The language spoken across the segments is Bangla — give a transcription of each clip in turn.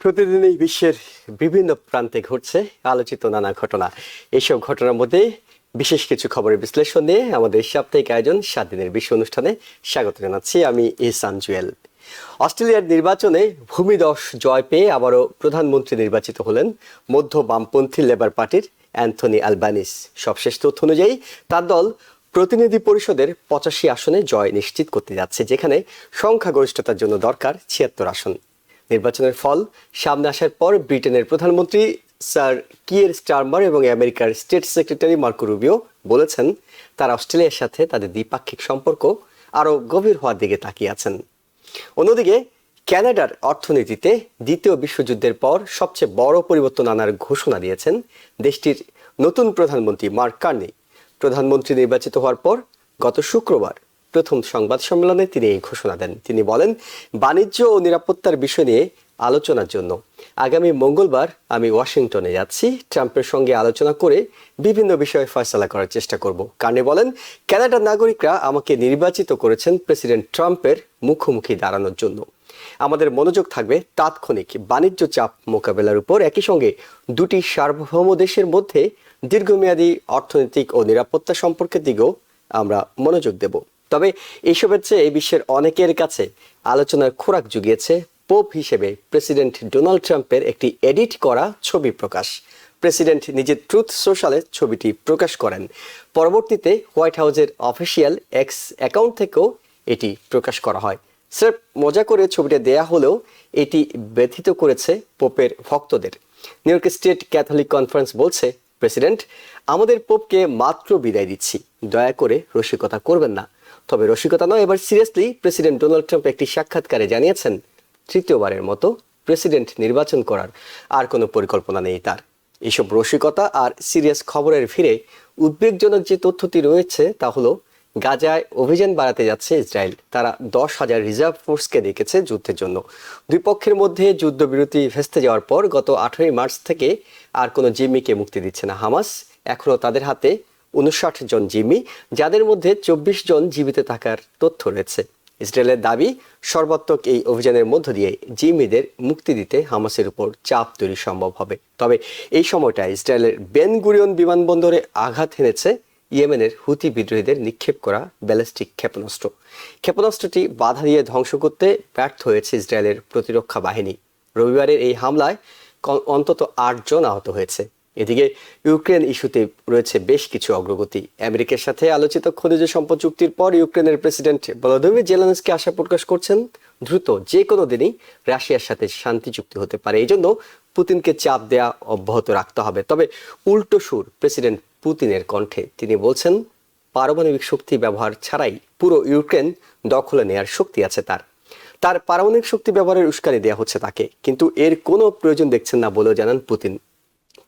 প্রতিদিনই বিশ্বের বিভিন্ন প্রান্তে ঘটছে আলোচিত নানা ঘটনা। এইসব ঘটনার মধ্যে বিশেষ কিছু খবরের বিশ্লেষণ নিয়ে আমাদের সাপ্তাহিক আয়োজন 7 দিনের বিশ্ব অনুষ্ঠানে স্বাগত জানাচ্ছি আমি ইহসান জুয়েল। অস্ট্রেলিয়ার নির্বাচনে ভূমিধস জয় পেয়ে আবারও প্রধানমন্ত্রী নির্বাচিত হলেন মধ্য বামপন্থী লেবার পার্টির অ্যান্থনি আলবানিস। সবশেষ তথ্য অনুযায়ী তার দল প্রতিনিধি পরিষদের 85 আসনে জয় নিশ্চিত করতে যাচ্ছে, যেখানে সংখ্যাগরিষ্ঠতার জন্য দরকার 76 আসন। নির্বাচনের ফল সামনে আসার পর ব্রিটেনের প্রধানমন্ত্রী স্যার কিয়ের স্টারমার এবং আমেরিকার স্টেট সেক্রেটারি মার্কো রুবিও বলেছেন তারা অস্ট্রেলিয়ার সাথে তাদের দ্বিপাক্ষিক সম্পর্ক আরও গভীর হওয়ার দিকে তাকিয়ে আছেন। অন্যদিকে কানাডার অর্থনীতিতে দ্বিতীয় বিশ্বযুদ্ধের পর সবচেয়ে বড় পরিবর্তন আনার ঘোষণা দিয়েছেন দেশটির নতুন প্রধানমন্ত্রী মার্ক কার্নি। প্রধানমন্ত্রী নির্বাচিত হওয়ার পর গত শুক্রবার প্রথম সংবাদ সম্মেলনে তিনি এই ঘোষণা দেন। তিনি বলেন, বাণিজ্য ও নিরাপত্তার বিষয় নিয়ে আলোচনার জন্য আগামী মঙ্গলবার আমি ওয়াশিংটনে যাচ্ছি। ট্রাম্পের সঙ্গে আলোচনা করে বিভিন্ন বিষয়ে ফয়সালা করার চেষ্টা করব। কার্নি বলেন, কানাডার নাগরিকরা আমাকে নির্বাচিত করেছেন প্রেসিডেন্ট ট্রাম্পের মুখোমুখি দাঁড়ানোর জন্য। আমাদের মনোযোগ থাকবে তাৎক্ষণিক বাণিজ্য চাপ মোকাবেলার উপর। একই সঙ্গে দুটি সার্বভৌম দেশের মধ্যে দীর্ঘমেয়াদী অর্থনৈতিক ও নিরাপত্তা সম্পর্কের দিকেও আমরা মনোযোগ দেব। তবে এইসবের চেয়ে বিশ্বের অনেকের কাছে আলোচনার খোরাক জুগিয়েছে পোপ হিসেবে প্রেসিডেন্ট ডোনাল্ড ট্রাম্পের একটি এডিট করা ছবি প্রকাশ। প্রেসিডেন্ট নিজের ট্রুথ সোশ্যালে ছবিটি প্রকাশ করেন। পরবর্তীতে হোয়াইট হাউসের অফিসিয়াল এক্স অ্যাকাউন্ট থেকেও এটি প্রকাশ করা হয়। স্রেফ মজা করে ছবিটা দেয়া হলেও এটি ব্যথিত করেছে পোপের ভক্তদের। New York state Catholic conference বলছে, প্রেসিডেন্ট, আমাদের পোপকে মাত্র বিদায় দিচ্ছি, দয়া করে রসিকতা করবেন না। তবে রসিকতা নয়, এবার সিরিয়াসলি প্রেসিডেন্ট ডোনাল্ড ট্রাম্প একটি সাক্ষাৎকারে জানিয়েছেন তৃতীয়বারের মতো প্রেসিডেন্ট নির্বাচন করার আর কোনো পরিকল্পনা নেই তার। এইসব রসিকতা আর সিরিয়াস খবরের ভিড়ে উদ্বেগজনক যে তথ্যটি রয়েছে তা হলো গাজায় অভিযান বাড়াতে যাচ্ছে ইসরায়েল। তারা 10,000 রিজার্ভ ফোর্সকে ডেকেছে যুদ্ধের জন্য। দুই পক্ষের মধ্যে যুদ্ধবিরতি ভেস্তে যাওয়ার পর গত 18 মার্চ থেকে আর কোনো জিম্মিকে মুক্তি দিচ্ছে না হামাস। এখনও তাদের হাতে 59 জন জিম্মি, যাদের মধ্যে 24 জন জীবিত থাকার তথ্য রয়েছে। ইসরায়েলের দাবি, সর্বাত্মক এই অভিযানের মধ্য দিয়ে জিম্মিদের মুক্তি দিতে হামাসের উপর চাপ তৈরি সম্ভব হবে। তবে এই সময়টা ইসরায়েলের বেন গুরিয়ন বিমানবন্দরে আঘাত হেনেছে ইয়েমেনের হুতি বিদ্রোহীদের নিক্ষেপ করা ব্যালিস্টিক ক্ষেপণাস্ত্র। ক্ষেপণাস্ত্রটি বাধা দিয়ে ধ্বংস করতে ব্যর্থ হয়েছে ইসরায়েলের প্রতিরক্ষা বাহিনী। রবিবারের এই হামলায় অন্তত 8 জন আহত হয়েছে। এদিকে ইউক্রেন ইস্যুতে রয়েছে বেশ কিছু অগ্রগতি। আমেরিকার সাথে আলোচিত খনিজ সম্পদ চুক্তির পর ইউক্রেনের প্রেসিডেন্ট ভলোদিমির জেলেনস্কি আশা প্রকাশ করছেন দ্রুত যে কোনো দিনই রাশিয়ার সাথে শান্তি চুক্তি হতে পারে। এই জন্য পুতিনকে চাপ দেয়া অব্যাহত রাখতে হবে। তবে উল্টো সুর প্রেসিডেন্ট পুতিনের কণ্ঠে। তিনি বলছেন, পারমাণবিক শক্তি ব্যবহার ছাড়াই পুরো ইউক্রেন দখলে নেয়ার শক্তি আছে তার পারমাণবিক শক্তি ব্যবহারের উস্কানি দেওয়া হচ্ছে তাকে, কিন্তু এর কোনো প্রয়োজন দেখছেন না বলেও জানান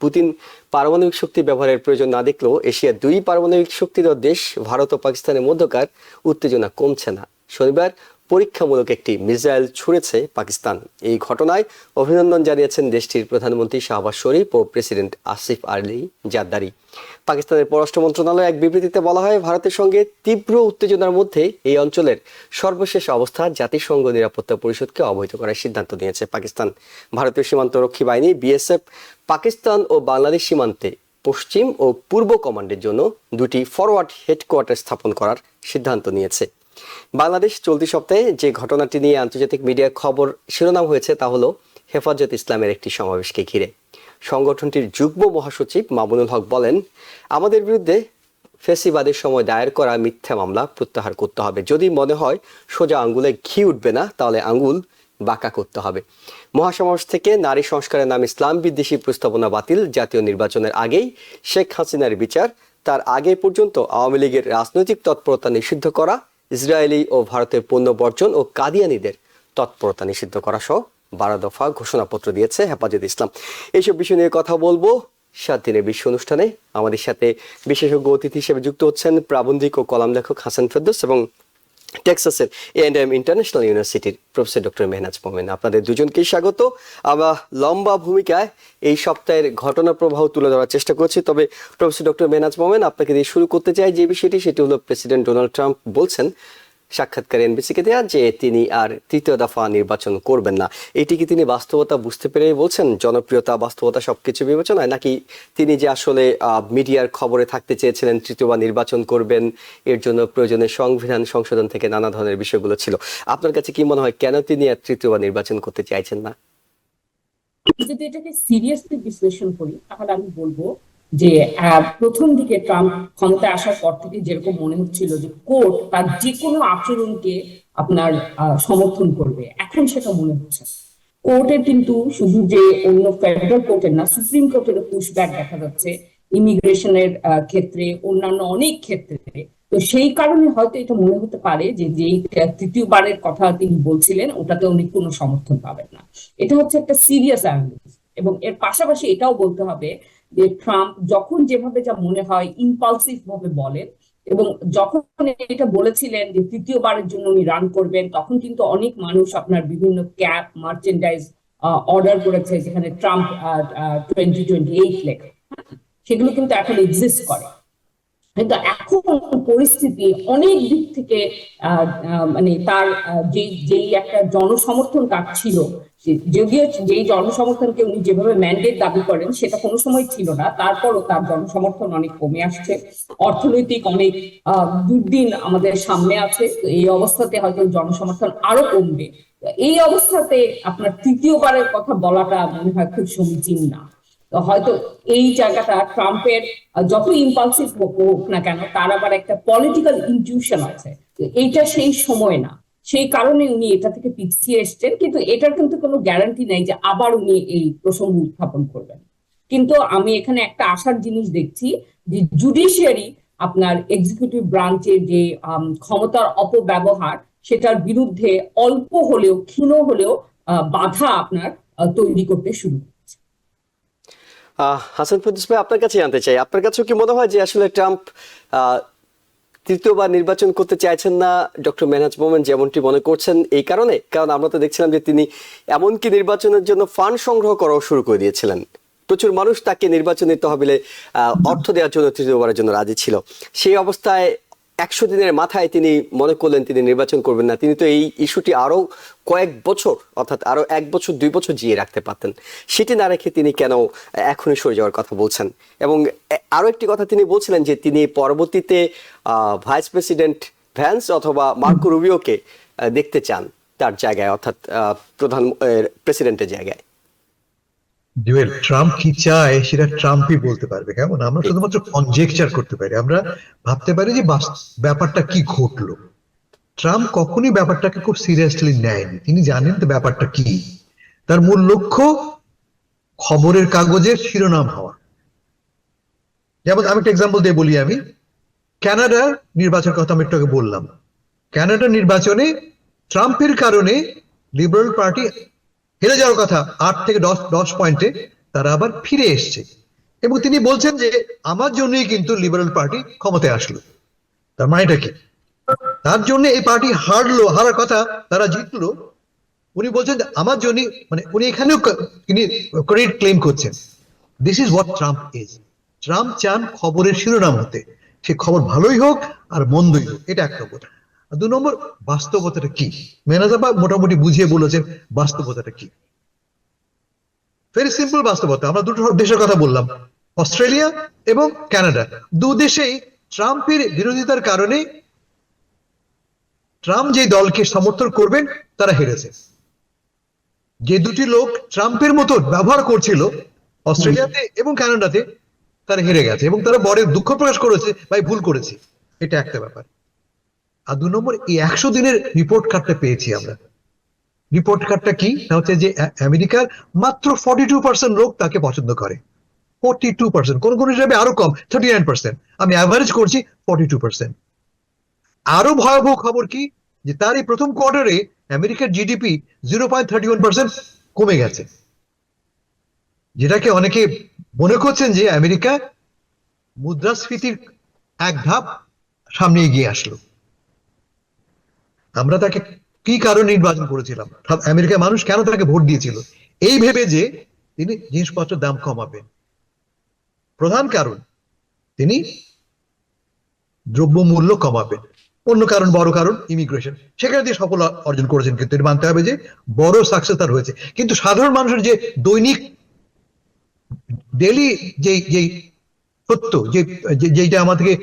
পুতিন পারমাণবিক শক্তি ব্যবহারের প্রয়োজন না দেখলেও এশিয়ার 2 পারমাণবিক শক্তিধর দেশ ভারত ও পাকিস্তানের মধ্যকার উত্তেজনা কমছে না। শনিবার পরীক্ষামূলক একটি মিসাইল ছুড়েছে পাকিস্তান। এই ঘটনায় অভিনন্দন জানিয়েছেন দেশটির প্রধানমন্ত্রী শাহবাজ শরীফ ও প্রেসিডেন্ট আসিফ আলী জারদারি। পাকিস্তানের পররাষ্ট্র মন্ত্রণালয় এক বিবৃতিতে বলা হয়, ভারতের সঙ্গে তীব্র উত্তেজনার মধ্যে এই অঞ্চলের সর্বশেষ অবস্থা জাতিসংঘ নিরাপত্তা পরিষদকে অবহিত করার সিদ্ধান্ত নিয়েছে পাকিস্তান। ভারতীয় সীমান্ত রক্ষী বাহিনী বিএসএফ পাকিস্তান ও বাংলাদেশ সীমান্তে পশ্চিম ও পূর্ব কমান্ডের জন্য 2টি ফরওয়ার্ড হেডকোয়ার্টার স্থাপন করার সিদ্ধান্ত নিয়েছে। বাংলাদেশ চলতি সপ্তাহে যে ঘটনাটি নিয়ে আন্তর্জাতিক মিডিয়া খবর শিরোনাম হয়েছে তা হলো হেফাজত ইসলামের একটি সমাবেশকে ঘিরে। সংগঠনটির যুগ্ম মহাসচিব মামুনুল হক বলেন, আমাদের বিরুদ্ধে ফেসিবাদের সময় দায়ের করা মিথ্যা মামলা প্রত্যাহার করতে হবে। যদি মনে হয় সোজা আঙ্গুলে ঘি উঠবে না, তাহলে আঙ্গুল বাঁকা করতে হবে। মহাসমাবেশ থেকে নারী সংস্কারের নাম ইসলাম বিদ্বেষী প্রস্তাবনা বাতিল, জাতীয় নির্বাচনের আগেই শেখ হাসিনার বিচার, তার আগে পর্যন্ত আওয়ামী লীগের রাজনৈতিক তৎপরতা নিষিদ্ধ করা, ইসরায়েলি ও ভারতের পণ্য বর্জন ও কাদিয়ানীদের তৎপরতা নিষিদ্ধ করা সহ 12 দফা ঘোষণাপত্র দিয়েছে হেফাজত ইসলাম। এইসব বিষয় নিয়ে কথা বলবো 7 দিনের বিশ্ব অনুষ্ঠানে। আমাদের সাথে বিশেষজ্ঞ অতিথি হিসেবে যুক্ত হচ্ছেন প্রাবন্ধিক ও কলাম লেখক হাসান ফেরদৌস এবং টেক্সাসের A&M ইন্টারন্যাশনাল ইউনিভার্সিটির প্রফেসর ডক্টর মেহনাজ মোমেন। আপনাদের দুজনকেই স্বাগত। আমরা লম্বা ভূমিকায় এই সপ্তাহের ঘটনা প্রবাহ তুলে ধরার চেষ্টা করছি। তবে প্রফেসর ডক্টর মেহনাজ মোমেন, আপনাকে দিয়ে শুরু করতে চাই যে বিষয়টি, সেটি হলো প্রেসিডেন্ট ডোনাল্ড ট্রাম্প বলছেন সাক্ষাৎকার এনবিসিকে দেয়া যে তিনি আর তৃতীয় দফা নির্বাচন করবেন না। এটি কি তিনি বাস্তবতা বুঝতে পেরে বলছেন, জনপ্রিয়তা বাস্তবতা সবকিছু বিবেচনায়, নাকি তিনি যে আসলে মিডিয়ার খবরে থাকতে চেয়েছিলেন তৃতীয়বার নির্বাচন করবেন, এর জন্য প্রয়োজনে সংবিধান সংশোধন থেকে নানা ধরনের বিষয়গুলো ছিল? আপনার কাছে কি মনে হয় কেন তিনি আর তৃতীয়বার নির্বাচন করতে চাইছেন না? যদি এটাকে সিরিয়াসলি বিশ্লেষণ করি তাহলে আমি বলবো যে প্রথম দিকে ট্রাম্প ক্ষমতায় আসার পর থেকে যেরকম মনে হচ্ছিল যে কোর্ট তার যে কোনো আচরণকে আপনার সমর্থন করবে, এখন সেটা মনে হচ্ছে কোর্টের কিন্তু শুধু যে অন্য ফেডারেল কোর্টের না, সুপ্রিম কোর্টের পুশব্যাক দেখা যাচ্ছে ইমিগ্রেশনের ক্ষেত্রে, অন্যান্য অনেক ক্ষেত্রে। তো সেই কারণে হয়তো এটা মনে হতে পারে যে যেই তৃতীয়বারের কথা তিনি বলছিলেন ওটাতে উনি কোনো সমর্থন পাবেন না। এটা হচ্ছে একটা সিরিয়াস অ্যানালিসিস। এবং এর পাশাপাশি এটাও বলতে হবে যে ট্রাম্প যখন যেভাবে যা মনে হয় ইম্পালসিভ ভাবে বলেন, এবং যখন এটা বলেছিলেন যে তৃতীয়বারের জন্য উনি রান করবেন, তখন কিন্তু অনেক মানুষ আপনার বিভিন্ন ক্যাপ মার্চেন্ডাইজ অর্ডার করেছে যেখানে ট্রাম্প 2028 লেখা, সেগুলো কিন্তু এখন এক্সিস্ট করে। কিন্তু এখন পরিস্থিতি অনেক দিক থেকে মানে তার যেই একটা জনসমর্থন ছিল, যদিও যেই জনসমর্থনকে উনি যেভাবে ম্যান্ডেট দাবি করেন সেটা কোনো সময় ছিল না, তারপরও তার জনসমর্থন অনেক কমে আসছে। অর্থনৈতিক অনেক দুর্দিন আমাদের সামনে আছে, তো এই অবস্থাতে হয়তো জনসমর্থন আরো কমবে। এই অবস্থাতে আপনার তৃতীয়বারের কথা বলাটা মনে হয় খুব সমীচীন না। তো হয়তো এই জায়গাটা ট্রাম্পের যত ইম্পালসিভ হোক না কেন, তার আবার একটা পলিটিক্যাল ইনটিউশন আছে, এইটা সেই সময় না, সেই কারণে উনি এটা থেকে পিছিয়ে এসছেন। কিন্তু এটার কিন্তু কোনো গ্যারান্টি নাই যে আবার উনি এই প্রসঙ্গ উত্থাপন করবেন। কিন্তু আমি এখানে একটা আশার জিনিস দেখছি যে জুডিশিয়ারি আপনার এক্সিকিউটিভ ব্রাঞ্চের যে ক্ষমতার অপব্যবহার, সেটার বিরুদ্ধে অল্প হলেও ক্ষীণ হলেও বাধা আপনার তৈরি করতে শুরু। হাসান ফেরদৌস ভাই, আপনার কাছে জানতে চাই, আপনার কাছেও কি মনে হয় যে আসলে ট্রাম্প তৃতীয়বার নির্বাচন করতে চাইছেন না ডক্টর মেহনাজ মোমেন যেমনটি মনে করছেন এই কারণে? কারণ আমরা তো দেখছিলাম যে তিনি এমনকি নির্বাচনের জন্য ফান্ড সংগ্রহ করাও শুরু করে দিয়েছিলেন। প্রচুর মানুষ তাকে নির্বাচনী তহবিলে অর্থ দেওয়ার জন্য তৃতীয়বারের জন্য রাজি ছিল। সেই অবস্থায় 100 দিনের মাথায় তিনি মনে করলেন তিনি নির্বাচন করবেন না। তিনি তো এই ইস্যুটি আরো কয়েক বছর, অর্থাৎ আরো 1 বছর 2 বছর জিয়ে রাখতে পারতেন। সেটি না রেখে তিনি কেন এখনই সরে যাওয়ার কথা বলছেন? এবং আরো একটি কথা তিনি বলছিলেন যে তিনি পরবর্তীতে ভাইস প্রেসিডেন্ট ভ্যান্স অথবা মার্কো রুবিওকে দেখতে চান তার জায়গায়, অর্থাৎ প্রধান প্রেসিডেন্টের জায়গায়। জুয়েল, ট্রাম্প কি চায় সেটা ট্রাম্পই বলতে পারবে, কেমন? আমরা শুধুমাত্র কনজেকচার করতে পারি, আমরা ভাবতে পারি যে ব্যাপারটা কি ঘটলো। ট্রাম্প কখনই ব্যাপারটাকে খুব সিরিয়াসলি নেয়নি, তিনি জানেন তো ব্যাপারটা কি। তার মূল লক্ষ্য খবরের কাগজের শিরোনাম হওয়া। যেমন আমি একটা এক্সাম্পল দিয়ে বলি, আমি কানাডার নির্বাচনের কথা আমি একটু আগে বললাম। কানাডার নির্বাচনে ট্রাম্পের কারণে লিবারেল পার্টি হেরে যাওয়ার কথা 8 থেকে 10 পয়েন্টে, তারা আবার ফিরে এসছে। এবং তিনি বলছেন যে আমার জন্যই কিন্তু লিবারেল পার্টি ক্ষমতায় আসলো। তার মানেটা কি? তার জন্য এই পার্টি হারার কথা, তারা জিতলো। উনি বলছেন আমার জন্য, মানে উনি এখানেও তিনি ক্রেডিট ক্লেম করছেন। This is what Trump is. Trump চান খবরের শিরোনাম হতে, সে খবর ভালোই হোক আর মন্দই হোক। এটা 1 নম্বর। 2 নম্বর, বাস্তবতাটা কি? মেনাজাবা মোটামুটি বুঝিয়ে বলেছেন বাস্তবতাটা কি। ভেরি সিম্পল বাস্তবতা। আমরা দুটো দেশের কথা বললাম, অস্ট্রেলিয়া এবং কানাডা। 2 দেশেই ট্রাম্পের বিরোধিতার কারণে ট্রাম্প যে দলকে সমর্থন করবেন তারা হেরেছে। যে দুটি লোক ট্রাম্পের মতো ব্যবহার করছিল অস্ট্রেলিয়াতে এবং কানাডাতে, তারা হেরে গেছে এবং তারা বড় দুঃখ প্রকাশ করেছে, ভাই ভুল করেছি। এটা একটা ব্যাপার। আর 2 নম্বর, এই 100 দিনের রিপোর্ট কার্ডটা পেয়েছি আমরা। রিপোর্ট কার্ডটা কি? হচ্ছে যে আমেরিকার মাত্র 42% লোক তাকে পছন্দ করে। 42%, কোন কোন হিসাবে আরো কম, 39%। আমি অ্যাভারেজ করছি 42%। আরো ভয়াবহ খবর কি, যে তার এই প্রথম কোয়ার্টারে আমেরিকার জিডিপি 0.31% কমে গেছে, যেটাকে অনেকে মনে করছেন যে আমেরিকা মুদ্রাস্ফীতির 1 ধাপ সামনে এগিয়ে আসলো। আমরা তাকে কি কারণে নির্বাচন করেছিলাম? আমেরিকার মানুষ কেন তাকে ভোট দিয়েছিল? এই ভেবে যে তিনি জিনিসপত্রের দাম কমাবেন। প্রধান কারণ, তিনি দ্রব্যমূল্য কমাবেন। অন্য কারণ, বড় কারণ ইমিগ্রেশন, সেখানে দিয়ে সফল অর্জন করেছেন, কিন্তু এটা মানতে হবে যে বড় সাকসেস তার হয়েছে। কিন্তু সাধারণ মানুষের যে দৈনিক ডেলি যেই সত্য, যেটা আমাদেরকে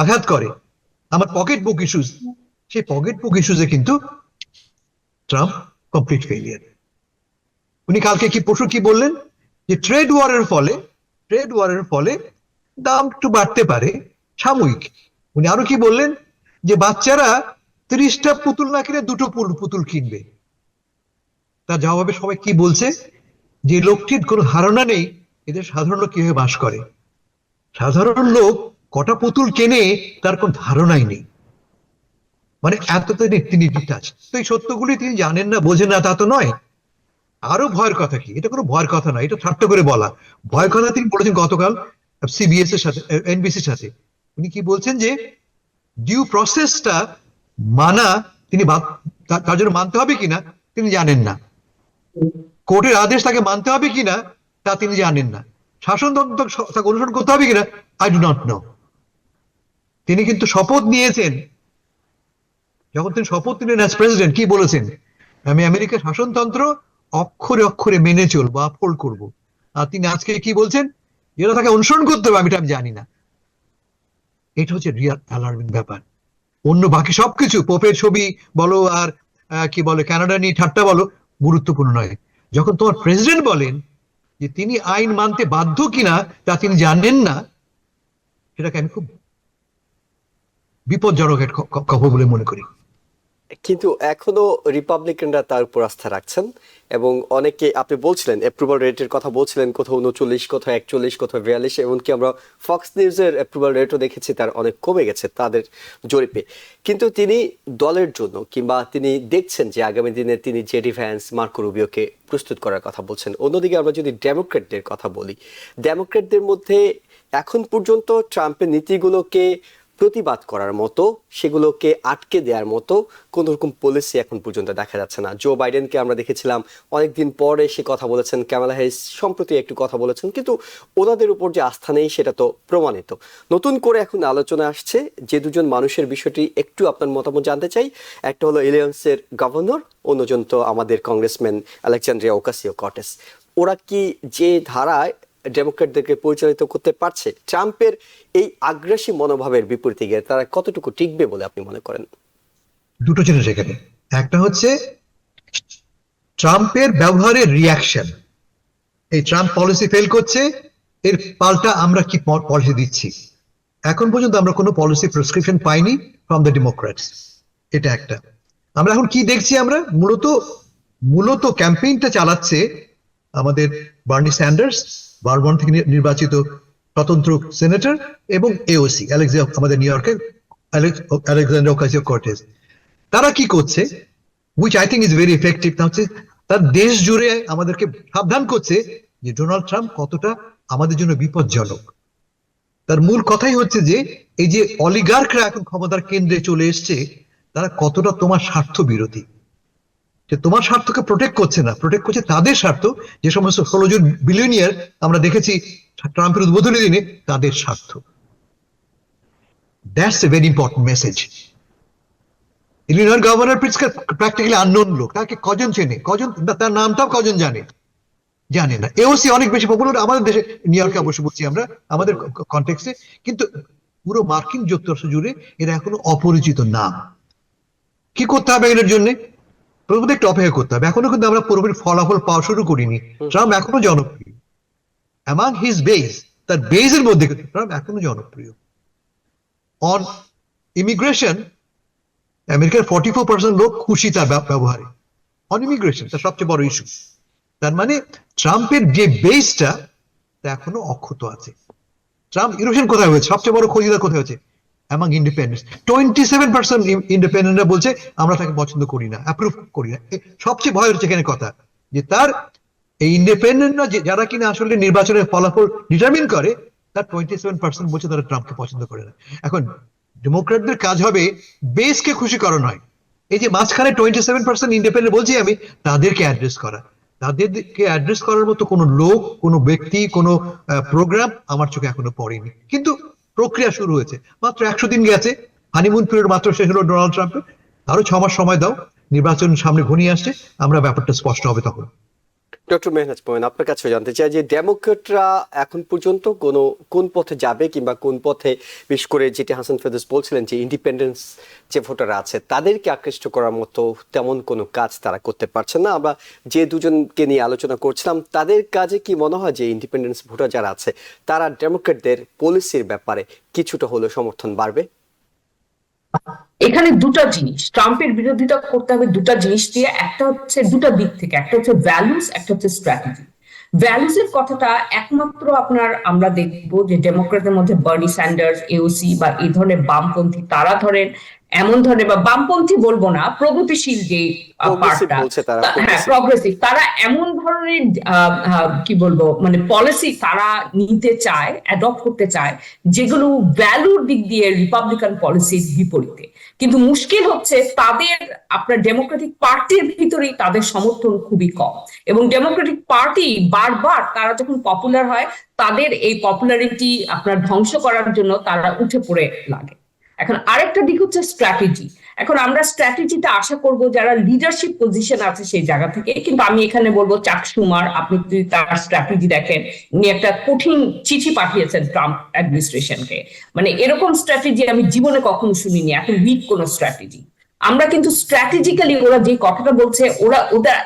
আঘাত করে, আমার পকেট বুক ইস্যুস, সেই পকেট বুক ইস্যুসে কিন্তু ট্রাম্প কমপ্লিট ফেলিয়ার। উনি কালকে পরশু কি বললেন, যে ট্রেড ওয়ারের ফলে দাম একটু বাড়তে পারে সাময়িক। উনি আরো কি বললেন, যে বাচ্চারা 30টা পুতুল না কিনে 2টো পুতুল কিনবে। তার জবাবে সবাই কি বলছে, যে লোকটির কোনো ধারণা নেই এদের সাধারণ লোক কিভাবে বাস করে। সাধারণ লোক কটা পুতুল কেনে তার কোন ধারণাই নেই, মানে এত তিনি ডিটাচ। তো এই সত্যগুলি তিনি জানেন না, বোঝেন না তা তো নয়। আরো ভয়ের কথা কি, এটা কোনো ভয়ের কথা না, এটা ঠাট্টা করে বলা। ভয়ের কথা তিনি বলেছেন গতকাল সিবিএস এর সাথে, এনবিসির সাথে। উনি কি বলছেন, যে ডিউ প্রসেসটা মানা তিনি তার জন্য মানতে হবে কিনা তিনি জানেন না, কোর্টের আদেশ তাকে মানতে হবে কিনা তা তিনি জানেন না, শাসনতন্ত্র তাকে অনুসরণ করতে হবে কিনা আই ডু নট নো। তিনি কিন্তু শপথ নিয়েছেন, যখন তিনি শপথ নিলেন অ্যাজ প্রেসিডেন্ট, কি বলেছেন, আমি আমেরিকার শাসনতন্ত্র অক্ষরে অক্ষরে মেনে চলবো, আপহোল্ড করবো। আর তিনি আজকে কি বলছেন, যেটা তাকে অনুসরণ করতে হবে আমি জানি না। এটা হচ্ছে রিয়াল অ্যালার্মিং ব্যাপার। অন্য বাকি সবকিছু, পোপের ছবি বলো আর কি বলে কানাডা নিয়ে ঠাট্টা বলো, গুরুত্বপূর্ণ নয়। যখন তোমার প্রেসিডেন্ট বলেন যে তিনি আইন মানতে বাধ্য কিনা তা তিনি জানেন না, সেটাকে আমি খুব বিপজ্জনক খবর বলে মনে করি। কিন্তু এখনো রিপাবলিকানরা তার উপর আস্থা রাখছেন, এবং অনেকে, আপনি বলছিলেন অ্যাপ্রুভাল রেটের কথা বলছিলেন, কোথাও 39, কোথাও 41, কোথাও 42, এমনকি আমরা ফক্স নিউজের অ্যাপ্রুভাল রেটও দেখেছি তার অনেক কমে গেছে তাদের জরিপে। কিন্তু তিনি দলের জন্য, কিংবা তিনি দেখছেন যে আগামী দিনে তিনি জেডি ভ্যান্স, মার্কো রুবিওকে প্রস্তুত করার কথা বলছেন। অন্যদিকে আমরা যদি ডেমোক্র্যাটদের কথা বলি, ডেমোক্র্যাটদের মধ্যে এখন পর্যন্ত ট্রাম্পের নীতিগুলোকে প্রতিবাদ করার মতো, সেগুলোকে আটকে দেওয়ার মতো কোন রকম পলিসি এখন পর্যন্ত দেখা যাচ্ছে না। জো বাইডেনকে আমরা দেখেছিলাম অনেকদিন পরে সে কথা বলেছেন, কামালা হ্যারিস সম্প্রতি একটু কথা বলেছেন, কিন্তু ওনাদের উপর যে আস্থা নেই সেটা তো প্রমাণিত। নতুন করে এখন আলোচনা আসছে যে দুজন মানুষের বিষয়টি একটু আপনার মতামত জানতে চাই। একটা হলো ইলিনয়েসের গভর্নর, অন্যজন তো আমাদের কংগ্রেসম্যান আলেকজান্দ্রিয়া ওকাসিও-কর্টেস। ওরা কি যে ধারায় ডেমোক্র্যাটদেরকে পরিচালিত করতে পারছে, ট্রাম্পের এই আগ্রাসী মনোভাবের বিপরীতে গিয়ে তারা কতটুকু টিকবে বলে আপনি মনে করেন? দুটো জিনিস এখানে, একটা হচ্ছে ট্রাম্পের ব্যবহারের রিয়াকশন। এই ট্রাম্প পলিসি ফেল করছে, এর পাল্টা আমরা কি পলিসি দিচ্ছি। এখন পর্যন্ত আমরা কোনো পলিসি প্রেসক্রিপশন পাইনি ফ্রম দ্য ডেমোক্র্যাটস, এটা একটা। আমরা এখন কি দেখছি, আমরা মূলত ক্যাম্পেইনটা চালাচ্ছে আমাদের বার্নি স্যান্ডার্স, ভারমন্ট থেকে নির্বাচিত স্বতন্ত্র সেনেটর, এবং এওসি আমাদের নিউ ইয়র্কের আলেকজান্ডার ওকাসিও-কর্টেস। তারা কি করছে, which I think is very effective, তা হচ্ছে তার দেশ জুড়ে আমাদেরকে সাবধান করছে যে ডোনাল্ড ট্রাম্প কতটা আমাদের জন্য বিপজ্জনক। তার মূল কথাই হচ্ছে যে এই যে অলিগার্করা এখন ক্ষমতার কেন্দ্রে চলে এসছে, তারা কতটা তোমার স্বার্থ বিরোধী। যে তোমার স্বার্থকে প্রোটেক্ট করছে না, প্রোটেক্ট করছে তাদের স্বার্থ। যে সমস্ত 16 জন বিলিয়নিয়ার আমরা দেখেছি ট্রাম্পের উদ্বোধনী দিনে, তাদের স্বার্থ। That's a very important message. ইলিনয়ের গভর্নর প্রিটসকার প্র্যাকটিক্যালি আননোন লোক, তাকে কজন চেনে, তার নামটাও কজন জানে না। এওসি অনেক বেশি পপুলার আমাদের দেশে, নিউ ইয়র্কে অবশ্য বলছি আমরা, আমাদের কনটেক্সটে, কিন্তু পুরো মার্কিন যুক্তরাষ্ট্র জুড়ে এরা এখনো অপরিচিত নাম। কি করতে হবে এর জন্য? প্রথমত একটু অপেক্ষা করতে হবে। এখনো কিন্তু আমরা পুরোপুরি ফলাফল পাওয়া শুরু করিনি। ট্রাম্প এখনো জনপ্রিয় অ্যামাং হিজ বেস, তার বেসের মধ্যে ট্রাম্প এখনো জনপ্রিয়। অন ইমিগ্রেশন, আমেরিকার 44% লোক খুশি তার ব্যবহারে। অন ইমিগ্রেশন তার সবচেয়ে বড় ইস্যু। তার মানে ট্রাম্পের যে বেসটা তা এখনো অক্ষত আছে। ট্রাম্প ইনোভেশন কোথায় হয়েছে, সবচেয়ে বড় খরিদার কোথায় হয়েছে, অ্যামাং ইন্ডিপেন্ডেন্টস। 27% ইন্ডিপেন্ডেন্টরা বলছে আমরা তাকে পছন্দ করি না, অ্যাপ্রুভ করি না। সবচেয়ে ভয় হচ্ছে এখানে কথা, যে তার এই ইন্ডিপেন্ডেন্টরা যারা কিনা আসলে নির্বাচনের ফলাফল ডিটারমিন করে, তার 27% বলছে তারা ট্রাম্পকে পছন্দ করে না। এখন ডেমোক্র্যাটদের কাজ হবে বেসকে খুশি করানো হয়। এই যে মাঝখানে 27% ইন্ডিপেন্ডেন্ট বলছি আমি, তাদেরকে অ্যাড্রেস করা। তাদেরকে অ্যাড্রেস করার মতো কোনো লোক, কোনো ব্যক্তি, কোনো প্রোগ্রাম আমার চোখে এখনো পড়েনি। কিন্তু প্রক্রিয়া শুরু হয়েছে, মাত্র 100 দিন গেছে। হানিমুন পিরিয়ড মাত্র শেষ হলো ডোনাল্ড ট্রাম্পের, আরো 6 মাস সময় দাও, নির্বাচন সামনে ঘনিয়ে আসছে, আমরা ব্যাপারটা স্পষ্ট হবে তখন। ডক্টর মেহনাজ মোমেন, আপনার কাছে জানতে চাই যে ডেমোক্রেটরা এখন পর্যন্ত কোন পথে যাবে কিংবা কোন পথে, বিশেষ করে যেটি হাসান ফেরদৌস বলছিলেন যে ইন্ডিপেন্ডেন্স যে ভোটাররা আছে তাদেরকে আকৃষ্ট করার মতো তেমন কোনো কাজ তারা করতে পারছেন না। আমরা যে দুজনকে নিয়ে আলোচনা করছিলাম তাদের কাজে কি মনে হয় যে ইন্ডিপেন্ডেন্স ভোটার যারা আছে তারা ডেমোক্রেটদের পলিসির ব্যাপারে কিছুটা হলেও সমর্থন বাড়বে? এখানে দুটা জিনিস, ট্রাম্পের বিরোধিতা করতে হবে দুটা জিনিস দিয়ে, একটা হচ্ছে দুটা দিক থেকে, একটা হচ্ছে ভ্যালুস, একটা হচ্ছে স্ট্র্যাটেজি। ভ্যালুস এর কথাটা একমাত্র আমরা দেখবো যে ডেমোক্রেটের মধ্যে বার্নি স্যান্ডার্স, এওসি বা এই ধরনের বামপন্থী, তারা ধরেন এমন ধরনের, বা বামপন্থী বলবো না, প্রগতিশীল যে পার্টটা, হ্যাঁ প্রগ্রেসিভ, তারা এমন ধরনের কি বলবো মানে পলিসি তারা নিতে চায়, অ্যাডপ্ট করতে চায় যেগুলো ভ্যালুর দিক দিয়ে রিপাবলিকান পলিসির বিপরীতে। কিন্তু মুশকিল হচ্ছে তাদের আপনার ডেমোক্রেটিক পার্টির ভিতরেই তাদের সমর্থন খুবই কম, এবং ডেমোক্রেটিক পার্টি বারবার তারা যখন পপুলার হয় তাদের এই পপুলারিটি আপনার ধ্বংস করার জন্য তারা উঠে পড়ে লাগে। এখন আরেকটা দিক হচ্ছে স্ট্র্যাটেজি। এখন আমরা স্ট্র্যাটেজিটা আশা করব যারা লিডারশিপ পজিশন আছে সেই জায়গা থেকে, কিন্তু আমি এখানে বলবো চাক শুমার, আপনি যদি তার স্ট্র্যাটেজি দেখেন, উনি একটা কঠিন চিঠি পাঠিয়েছেন ট্রাম্প অ্যাডমিনিস্ট্রেশনকে, মানে এরকম স্ট্র্যাটেজি আমি জীবনে কখনো শুনিনি, এত উইক কোন স্ট্র্যাটেজি। আমরা কিন্তু স্ট্র্যাটেজিক্যালি ওরা যে কথাটা বলছে,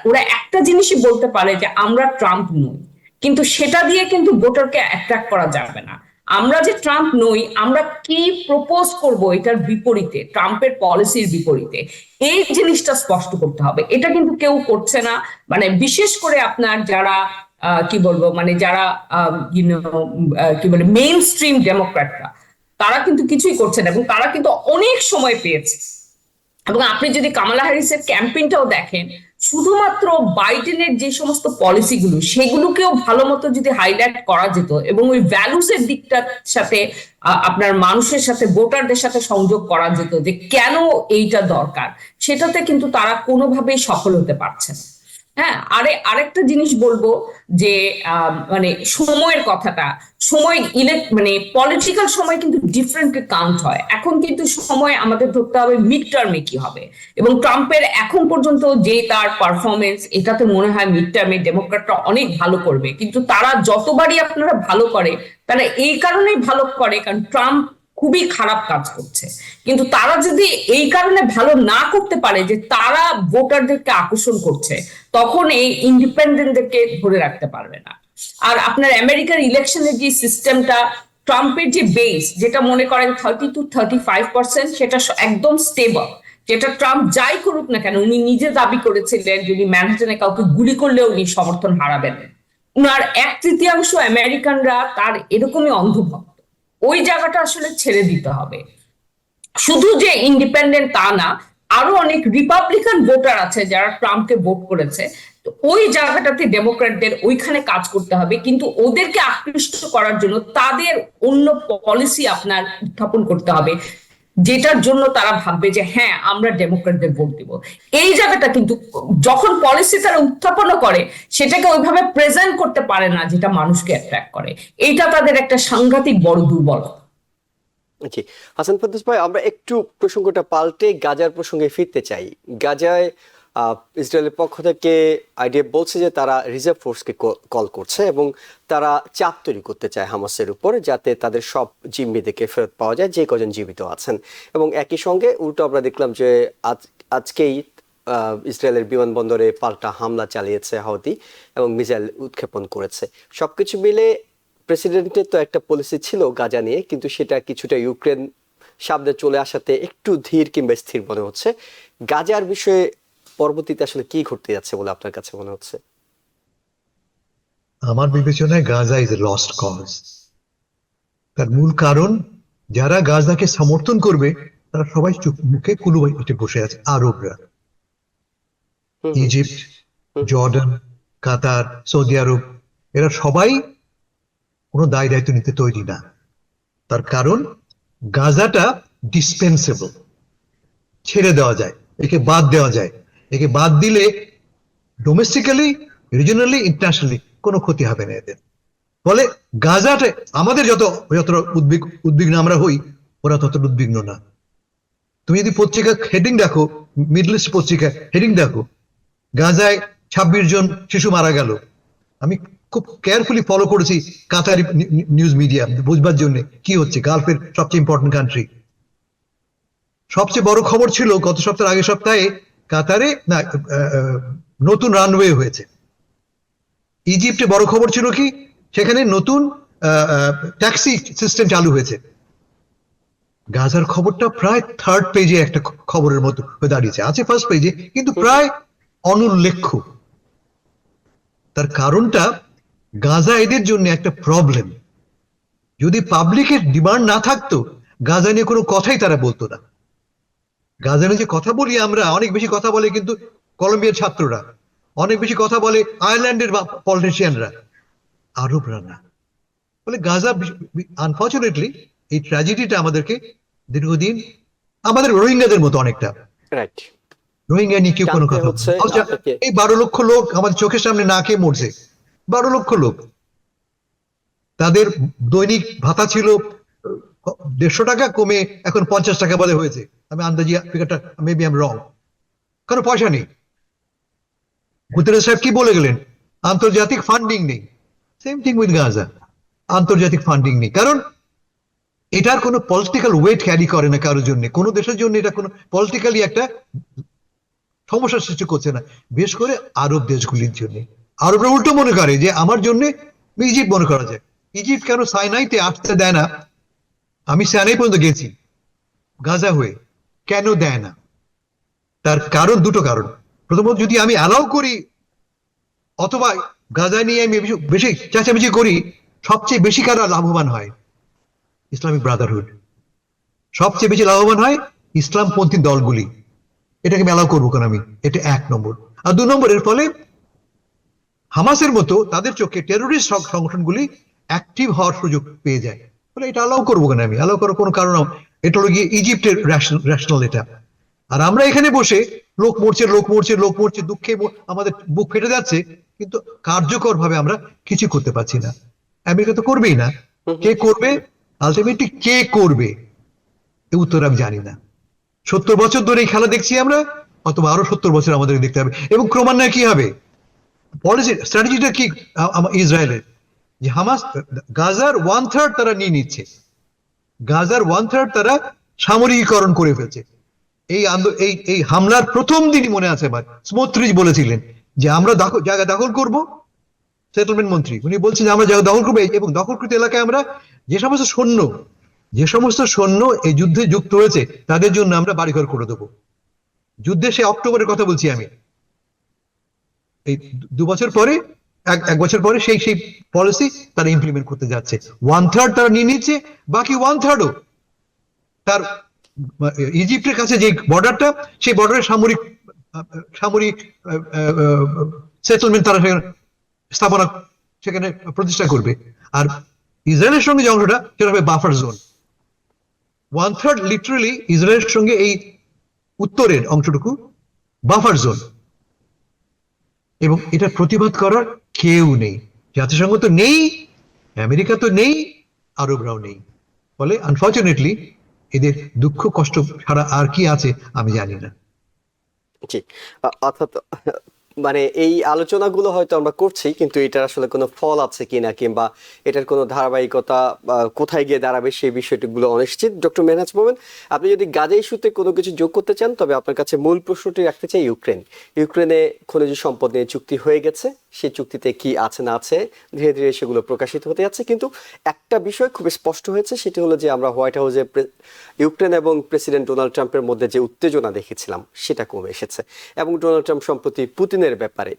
ওরা একটা জিনিসই বলতে পারে যে আমরা ট্রাম্প নই, কিন্তু সেটা দিয়ে কিন্তু ভোটারকে অ্যাট্রাক্ট করা যাবে না। আমরা যে ট্রাম্প নই, আমরা কি প্রপোজ করব এটার বিপরীতে, ট্রাম্পের পলিসির বিপরীতে, এই জিনিসটা স্পষ্ট করতে হবে। এটা কিন্তু কেউ করছে না, মানে বিশেষ করে আপনার যারা কি বলবো মানে যারা কি বলে মেইন স্ট্রিম ডেমোক্র্যাটরা, তারা কিন্তু কিছুই করছে না, এবং তারা কিন্তু অনেক সময় পেয়েছে। এবং আপনি যদি কামালা হ্যারিসের ক্যাম্পেইনটাও দেখেন, শুধুমাত্র বাইডেনের যে সমস্ত পলিসিগুলো সেগুলোকেও ভালো মতো যদি হাইলাইট করা যেত এবং ওই ভ্যালুস এর দিকটার সাথে আপনার মানুষের সাথে, ভোটারদের সাথে সংযোগ করা যেত যে কেন এইটা দরকার, সেটাতে কিন্তু তারা কোনোভাবেই সফল হতে পারছে না। হ্যাঁ, আরেকটা জিনিস বলবো যে মানে সময়ের কথাটা, সময় মানে পলিটিক্যাল সময় কিন্তু ডিফারেন্টলি কাউন্ট হয়। এখন কিন্তু সময় আমাদের ধরতে হবে মিড টার্মে কি হবে, এবং ট্রাম্পের এখন পর্যন্ত যে তার পারফরমেন্স, এটাতে মনে হয় মিড টার্মে ডেমোক্র্যাটরা অনেক ভালো করবে। কিন্তু তারা যতবারই আপনারা ভালো করে, তারা এই কারণেই ভালো করে কারণ ট্রাম্প খুবই খারাপ কাজ করছে। কিন্তু তারা যদি এই কারণে ভালো না করতে পারে যে তারা ভোটারদেরকে আকর্ষণ করছে, তখন এই ইন্ডিপেন্ডেন্টদেরকে ধরে রাখতে পারবে না। আর আপনার আমেরিকার ইলেকশনের যে সিস্টেমটা, ট্রাম্পের যে বেস, যেটা মনে করেন 30-35%, সেটা একদম স্টেবল। যেটা ট্রাম্প যাই করুক না কেন, উনি নিজে দাবি করেছিলেন যদি ম্যানহাটনে কাউকে গুলি করলেও উনি সমর্থন হারাবেন। উনার 1/3 আমেরিকানরা তার এরকমই অন্ধভক্ত। ওই জায়গাটা আসলে ছেড়ে দিতে হবে। শুধু যে ইন্ডিপেন্ডেন্ট তা না, আরো অনেক রিপাবলিকান ভোটার আছে যারা ট্রাম্পকে ভোট করেছে, ওই জায়গাটাতে ডেমোক্র্যাটদের ওইখানে কাজ করতে হবে। কিন্তু ওদেরকে আকৃষ্ট করার জন্য তাদের অন্য পলিসি আপনার উত্থাপন করতে হবে, যেটার জন্য তারা ভাববে যে হ্যাঁ আমরা ডেমোক্র্যাটদের ভোট দিব। এই জায়গাটা কিন্তু যখন পলিসি তারা উত্থাপন করে, সেটাকে ওইভাবে প্রেজেন্ট করতে পারে না যেটা মানুষকে অ্যাট্রাক্ট করে। এইটা তাদের একটা সাংঘাতিক বড় দুর্বলতা। জি, হাসান ফেরদৌস ভাই, আমরা একটু প্রসঙ্গটা পাল্টে গাজার প্রসঙ্গে ফিরতে চাই। গাজায় ইসরায়েলের পক্ষ থেকে আইডিএফ বলছে যে তারা রিজার্ভ ফোর্সকে কল করছে এবং তারা চাপ তৈরি করতে চায় হামাসের উপর, যাতে তাদের সব জিম্মিদেরকে ফেরত পাওয়া যায় যে কজন জীবিত আছেন। এবং একই সঙ্গে উল্টো আমরা দেখলাম যে আজকেই ইসরায়েলের বিমানবন্দরে পাল্টা হামলা চালিয়েছে হাউথি এবং মিসাইল উৎক্ষেপণ করেছে। সবকিছু মিলে প্রেসিডেন্টের তো একটা পলিসি ছিল গাজা নিয়ে, কিন্তু সেটা কিছুটা ইউক্রেন সামনে চলে আসাতে একটু ধীর কিংবা স্থির মনে হচ্ছে। গাজার বিষয়ে পরবর্তীতে আসলে কি ঘটতে যাচ্ছে বলে আপনার কাছে মনে হচ্ছে? আমার বিবেচনায় Gaza is a lost cause. তার মূল কারণ, যারা গাজাকে সমর্থন করবে তারা সবাই চুপ মুখে কুলুবাইতে বসে আছে। আরবরা, ইজিপ্ট, জর্ডান, কাতার, সৌদি আরব, এরা সবাই কোনো দায় দায়িত্ব নিতে তৈরি না। তার কারণ গাজাটা ডিসপেন্সেবল, ছেড়ে দেওয়া যায়, একে বাদ দেওয়া যায়। একে বাদ দিলে ডোমেস্টিক্যালি, রিজিওনালি, ইন্টারন্যাশনালি কোনো ক্ষতি হবে না এদের। ফলে গাজাটা আমাদের যতটা উদ্বিগ্ন আমরা হই, ওরা ততটা উদ্বিগ্ন না। তুমি যদি পত্রিকা হেডিং দেখো, মিডল ইস্ট পত্রিকা হেডিং দেখো, গাজায় 26 জন শিশু মারা গেল। আমি খুব কেয়ারফুলি ফলো করেছি কাতারি নিউজ মিডিয়া বুঝবার জন্য কি হচ্ছে, গালফের সবচেয়ে ইম্পর্টেন্ট কান্ট্রি। সবচেয়ে বড় খবর ছিল গত সপ্তাহের আগের সপ্তাহে কাতারে না নতুন রানওয়ে হয়েছে। ইজিপ্টে বড় খবর ছিল কি, সেখানে নতুন ট্যাক্সি সিস্টেম চালু হয়েছে। গাজার খবরটা প্রায় থার্ড পেজে একটা খবরের মতো হয়ে দাঁড়িয়েছে, আছে ফার্স্ট পেজে কিন্তু প্রায় অনুল্লেখ্য। তার কারণটা, গাজা এদের জন্য একটা প্রবলেম। যদি পাবলিকের ডিমান্ড না থাকতো, গাজা নিয়ে কোনো কথাই তারা বলতো না। গাজা নিয়ে যে কথা বলি আমরা, অনেক বেশি কথা বলে কিন্তু কলম্বিয়ার ছাত্ররা, অনেক বেশি কথা বলে আয়ারল্যান্ডের পলিটিশিয়ানরা, আরবরা না। বলে গাজা, আনফর্চুনেটলি এই ট্র্যাজেডিটা আমাদেরকে দীর্ঘদিন, আমাদের রোহিঙ্গাদের মতো অনেকটা, রাইট। রোহিঙ্গা নিয়ে কেউ কোনো জানতে কথা হচ্ছে বলছে না। আপনাকে। এই 12 লক্ষ লোক আমাদের চোখের সামনে না খেয়ে মরছে, 12 লক্ষ লোক। তাদের দৈনিক ভাতা ছিল 150 টাকা, কমে এখন 50 টাকা বলে হয়েছে। আমি আন্দাজি ফিগারটা, মেবি আই এম রং। কারণ পয়সা নেই। গুতেরেস সাহেব কি বলে গেলেন, আন্তর্জাতিক ফান্ডিং নেই। সেম থিং উইথ গাজা, আন্তর্জাতিক ফান্ডিং নেই। কারণ এটার কোনো পলিটিক্যাল ওয়েট ক্যারি করে না কারোর জন্য, কোনো দেশের জন্য এটা কোনো পলিটিক্যালি একটা সমস্যার সৃষ্টি করছে না, বিশেষ করে আরব দেশগুলির জন্য। আরবরা উল্টো মনে করে যে আমার জন্য, ইজিপ্ট মনে করা যায়, ইজিপ্ট কেন সাইনাইতে আসতে দেয় না? আমি সাইনাই পর্যন্ত গেছি গাজা হয়ে, কেন দেয় না? তার কারণ, দুটো কারণ। প্রথমত, যদি আমি অ্যালাউ করি অথবা গাজা নিয়ে আমি বেশি চেঁচামেচি করি, সবচেয়ে বেশি কারা লাভবান হয়? Islamic Brotherhood. সবচেয়ে বেশি লাভবান হয় ইসলামপন্থী দলগুলি। এটাকে আমি অ্যালাউ করবো কেন আমি? এটা 1 নম্বর। আর 2 নম্বর, এর ফলে হামাসের মতো তাদের চোখে টেরোরিস্ট সংগঠনগুলি অ্যাক্টিভ হওয়ার সুযোগ পেয়ে যায়। বলে এটা অ্যালাউ করবো কেন আমি? অ্যালাউ করার কোনো কারণ, এটা হলো গিয়ে ইজিপ্টের রেশনাল এটা। আর আমরা এখানে বসে লোক মরছে, লোক মরছে, লোক মরছে, দুঃখে আমাদের বুক ফেটে যাচ্ছে, কিন্তু কার্যকর ভাবে আমরা কিছু করতে পারছি না। আমেরিকা তো করবেই না। কে করবে? আলটিমেটলি কে করবে? এই উত্তর আমি জানি না। 70 বছর ধরে এই খেলা দেখছি আমরা, অথবা আরো 70 বছর আমাদের দেখতে হবে। এবং ক্রমান্বয়ে কি হবে? পলিসি স্ট্র্যাটেজিটা কি ইসরায়েলের? যে হামাস গাজার 1/3 তারা নিয়ে নিচ্ছে, গাজার 1/3 তারা সামরিকীকরণ করে ফেলছে। এই হামলার প্রথম দিনই মনে আছে আমার, স্মোত্রিচ বলেছিলেন যে আমরা জায়গা দখল করব। সেটেলমেন্ট মন্ত্রী উনি বলছেন যে আমরা জায়গা দখল করবো, এবং দখলকৃত এলাকায় আমরা যে সমস্ত সৈন্য এই যুদ্ধে যুক্ত হয়েছে তাদের জন্য আমরা বাড়িঘর করে দেবো। যুদ্ধে সে অক্টোবরের কথা বলছি আমি। এই 2 বছর পরে, এক বছর পরে সেই পলিসি তারা ইমপ্লিমেন্ট করতে যাচ্ছে। 1/3 তারা নিয়ে নিচ্ছে, বাকি 1/3ও তার ইজিপ্টের কাছে যে বর্ডারটা, সেই বর্ডারের সামরিক সেটেলমেন্ট তারা স্থাপনা সেখানে প্রতিষ্ঠা করবে। আর ইসরায়েলের সঙ্গে যে অংশটা, সেটা হবে বাফার জোন। 1/3 লিটারালি ইসরায়েলের সঙ্গে এই উত্তরের অংশটুকু বাফার জোন, এবং এটা প্রতিবাদ করার কেউ নেই। জাতিসংঘ তো নেই, আমেরিকা তো নেই, আরবরাও নেই। ফলে আনফর্চুনেটলি এদের দুঃখ কষ্ট ছাড়া আর কি আছে আমি জানি না। জি, অর্থাৎ মানে এই আলোচনাগুলো হয়তো আমরা করছি, কিন্তু এটার আসলে কোনো ফল আছে কিনা, কিংবা এটার কোনো ধারাবাহিকতা কোথায় গিয়ে দাঁড়াবে, সেই বিষয়গুলো অনিশ্চিত। ডক্টর মেহনাজ মোমেন, আপনি যদি গাজা ইস্যুতে কোনো কিছু যোগ করতে চান, তবে আপনার কাছে মূল প্রশ্নটি রাখতে চাই ইউক্রেনে খনিজ সম্পদ নিয়ে চুক্তি হয়ে গেছে, সেই চুক্তিতে কি আছে না আছে ধীরে ধীরে সেগুলো প্রকাশিত হতে যাচ্ছে। কিন্তু একটা বিষয় খুব স্পষ্ট হয়েছে, সেটি হলো যে আমরা হোয়াইট হাউসে ইউক্রেন এবং প্রেসিডেন্ট ডোনাল্ড ট্রাম্পের মধ্যে যে উত্তেজনা দেখেছিলাম সেটা কমে এসেছে, এবং ডোনাল্ড ট্রাম্প সম্প্রতি পুতিনের ব্যাপারে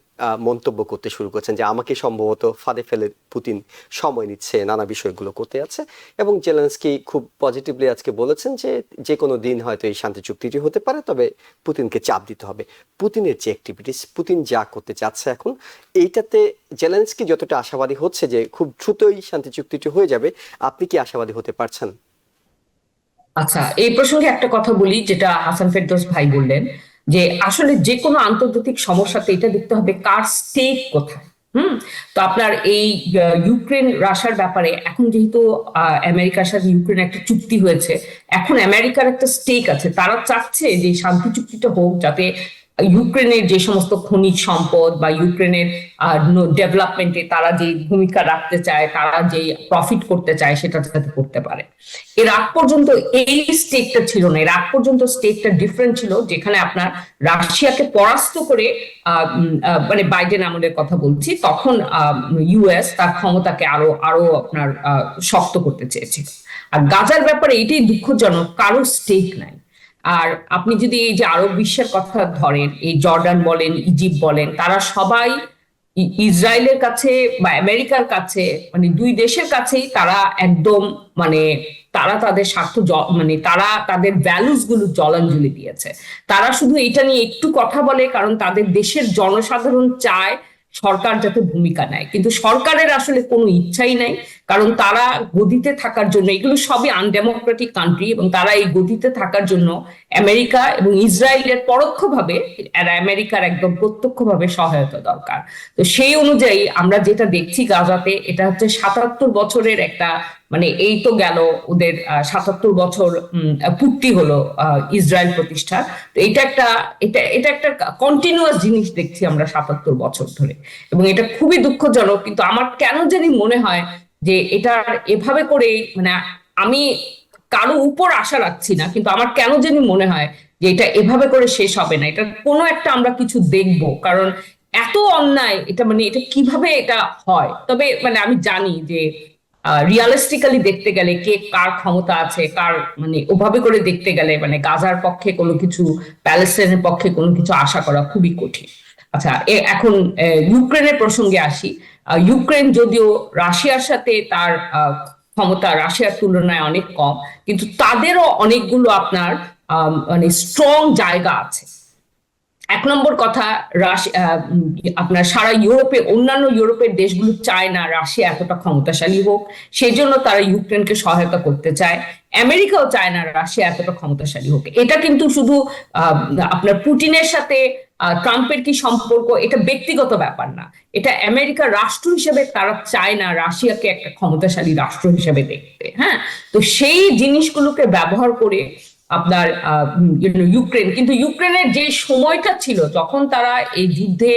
মন্তব্য করতে শুরু করছেন যে আমাকে সম্ভবত ফাঁদে ফেলে পুতিন সময় নিচ্ছে, নানা বিষয়গুলো করতে যাচ্ছে। এবং জেলেনস্কি খুব পজিটিভলি আজকে বলেছেন যে যে কোনো দিন হয়তো এই শান্তি চুক্তিটি হতে পারে, তবে পুতিনকে চাপ দিতে হবে। পুতিনের যে অ্যাক্টিভিটিস, পুতিন যা করতে চাচ্ছে এখন, এইটাতে জেলেনস্কি যতটা আশাবাদী হচ্ছে যে খুব দ্রুতই শান্তি চুক্তিটি হয়ে যাবে, আপনি কি আশাবাদী হতে পারছেন? আচ্ছা, এই প্রসঙ্গে একটা কথা বলি, যেটা হাসান ফেরদৌস ভাই বললেন, যে আসলে যে কোনো আন্তর্জাতিক সমস্যাতে এটা দেখতে হবে কার স্টেক কোথায়। তো আপনার এই ইউক্রেন রাশিয়ার ব্যাপারে এখন যেহেতু আমেরিকার সাথে ইউক্রেন একটা চুক্তি হয়েছে, এখন আমেরিকার একটা স্টেক আছে, তারা চাচ্ছে যে শান্তি চুক্তিটা হোক, যাতে ইউক্রেনের যে সমস্ত খনিজ সম্পদ বা ইউক্রেনের ডেভেলপমেন্টে তারা যে ভূমিকা রাখতে চায়, তারা যে প্রফিট করতে চায় সেটা যাতে করতে পারে। এর আগ পর্যন্ত এই স্টেকটা ছিল না, এর আগ পর্যন্ত স্টেকটা ডিফারেন্ট ছিল, যেখানে আপনার রাশিয়াকে পরাস্ত করে মানে বাইডেন আমলের কথা বলছি, তখন ইউএস তার ক্ষমতাকে আরো আরো আপনার শক্ত করতে চেয়েছিল। আর গাজার ব্যাপারে এটাই দুঃখজনক, কারো স্টেক নাই। আর আপনি যদি এই যে আরব বিশ্বের কথা ধরেন, এই জর্ডান বলেন, ইজিপ্ট বলেন, তারা সবাই ইসরায়েলের কাছে বা আমেরিকার কাছে, মানে দুই দেশের কাছেই তারা একদম মানে তারা তাদের স্বার্থ মানে তারা তাদের ভ্যালুস গুলো জলাঞ্জলি দিয়েছে। তারা শুধু এটা নিয়ে একটু কথা বলে কারণ তাদের দেশের জনসাধারণ চায় সরকার যাতে ভূমিকা নেয়, কিন্তু সরকারের আসলে কোনো ইচ্ছাই নাই, কারণ তারা গদিতে থাকার জন্য, এগুলো সবই আনডেমোক্রেটিক কান্ট্রি, এবং তারা এই গদিতে থাকার জন্য আমেরিকা এবং ইসরায়েলের পরোক্ষভাবে আর আমেরিকার একদম প্রত্যক্ষভাবে সহায়তা দরকার। তো সেই অনুযায়ী আমরা যেটা দেখছি গাজাতে, এটা হচ্ছে ৭৭ বছরের একটা, মানে এই তো গেল ওদের ৭৭ বছর পূর্তি হলো ইসরায়েল প্রতিষ্ঠা। তো এটা একটা কন্টিনিউয়াস জিনিস দেখছি আমরা ৭৭ বছর ধরে, এবং এটা খুবই দুঃখজনক। কিন্তু আমার কেন জানি মনে হয় যে এটা এভাবে করে, মানে আমি কারো উপর আশা রাখছি না, কিন্তু আমার কেন জানি মনে হয় যে এটা এভাবে করে শেষ হবে না, এটা কোনো একটা আমরা কিছু দেখবো, কারণ এত অন্যায় এটা, মানে এটা কিভাবে এটা হয়। তবে মানে আমি জানি যে রিয়ালিস্টিক্যালি দেখতে গেলে কে কার ক্ষমতা আছে, কার মানে ওভাবে করে দেখতে গেলে মানে গাজার পক্ষে কোনো কিছু, প্যালেস্টাইনের পক্ষে কোনো কিছু আশা করা খুবই কঠিন। আচ্ছা, এখন ইউক্রেনের প্রসঙ্গে আসি। ইউক্রেন যদিও রাশিয়ার সাথে তার ক্ষমতা রাশিয়ার তুলনায় অনেক কম, কিন্তু তাদেরও অনেকগুলো আপনার মানে স্ট্রং জায়গা আছে। এক নম্বর কথা, আপনার সারা ইউরোপে, অন্যান্য ইউরোপের দেশগুলো চায় না রাশিয়া এতটা ক্ষমতাশালী হোক, সেই জন্য তারা ইউক্রেনকে সহায়তা করতে চায়। আমেরিকাও চায় না রাশিয়া এতটা ক্ষমতাশালী হোক। এটা কিন্তু শুধু আপনার পুতিনের সাথে ট্রাম্পের কি সম্পর্ক, এটা ব্যক্তিগত ব্যাপার না, এটা আমেরিকার রাষ্ট্র হিসেবে তারা চায় না রাশিয়াকে একটা ক্ষমতাশালী রাষ্ট্র হিসেবে দেখতে। হ্যাঁ, তো সেই জিনিসগুলোকে ব্যবহার করে আপনার ইউক্রেন, কিন্তু ইউক্রেনের যে সময়টা ছিল যখন তারা এই যুদ্ধে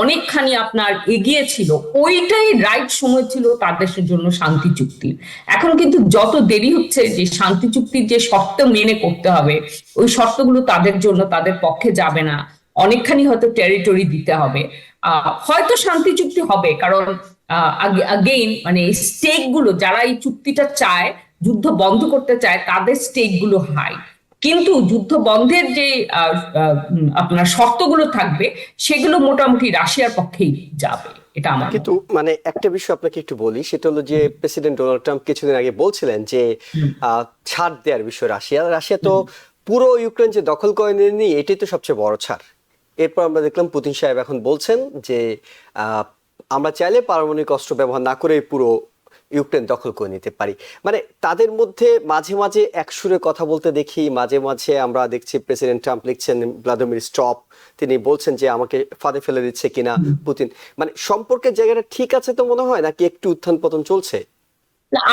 অনেকখানি আপনার এগিয়ে ছিল, ওইটাই রাইট সময় ছিল তাদের জন্য শান্তি চুক্তির। এখন কিন্তু যত দেরি হচ্ছে, যে শান্তি চুক্তির যে শর্ত মেনে করতে হবে, ওই শর্তগুলো তাদের জন্য, তাদের পক্ষে যাবে না, অনেকখানি হয়তো টেরিটরি দিতে হবে। হয়তো শান্তি চুক্তি হবে, কারণ আগেইন মানে স্টেক গুলো, যারা এই চুক্তিটা চায়, যুদ্ধ বন্ধ করতে চায়, তাদের স্টেক গুলো হাই, কিন্তু যুদ্ধ বন্ধের যে আপনার শর্তগুলো থাকবে সেগুলো মোটামুটি রাশিয়ার পক্ষেই যাবে, এটা আমার। কিন্তু মানে একটা বিষয় আপনাকে একটু বলি, সেটা হলো যে প্রেসিডেন্ট ডোনাল্ড ট্রাম্প কিছুদিন আগে বলছিলেন যে ছাড় দেওয়ার বিষয় রাশিয়া তো পুরো ইউক্রেন যে দখল করে নেয়নি, এটাই তো সবচেয়ে বড় ছাড়। এরপর আমরা দেখলাম পুতিন সাহেব এখন বলছেন যে আমরা চাইলে পারমাণবিক অস্ত্র ব্যবহার না করে পুরো ইউক্রেন দখল করে নিতে পারি। মানে তাদের মধ্যে মাঝে মাঝে একসুরে কথা বলতে দেখি, মাঝে মাঝে আমরা দেখছি প্রেসিডেন্ট ট্রাম্প লিখছেন ভ্লাদিমির স্টপ, তিনি বলছেন যে আমাকে ফাঁদে ফেলে দিচ্ছে কিনা পুতিন। মানে সম্পর্কের জায়গাটা ঠিক আছে তো মনে হয়, নাকি একটু উত্থান পতন চলছে?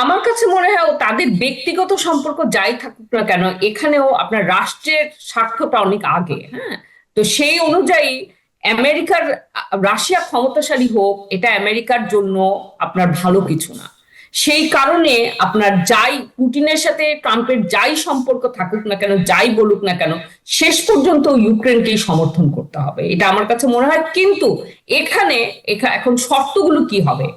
আমার কাছে মনে হয় তাদের ব্যক্তিগত সম্পর্ক যাই থাকুক না কেন, এখানেও আপনার রাষ্ট্রের স্বার্থটা অনেক আগে। হ্যাঁ, তো সেই অনুযায়ী আমেরিকার, রাশিয়া ক্ষমতাশালী হোক, এটা আমেরিকার জন্য আপনার ভালো কিছু না। সেই কারণে আপনার যাই পুতিনের সাথে ট্রাম্পের যাই সম্পর্ক থাকুক না কেন, যাই বলুক না কেন, শেষ পর্যন্ত ইউক্রেনকেই সমর্থন করতে হবে, এটা আমার কাছে মনে হয়। কিন্তু এখানে এখন শর্তগুলো কি হবে,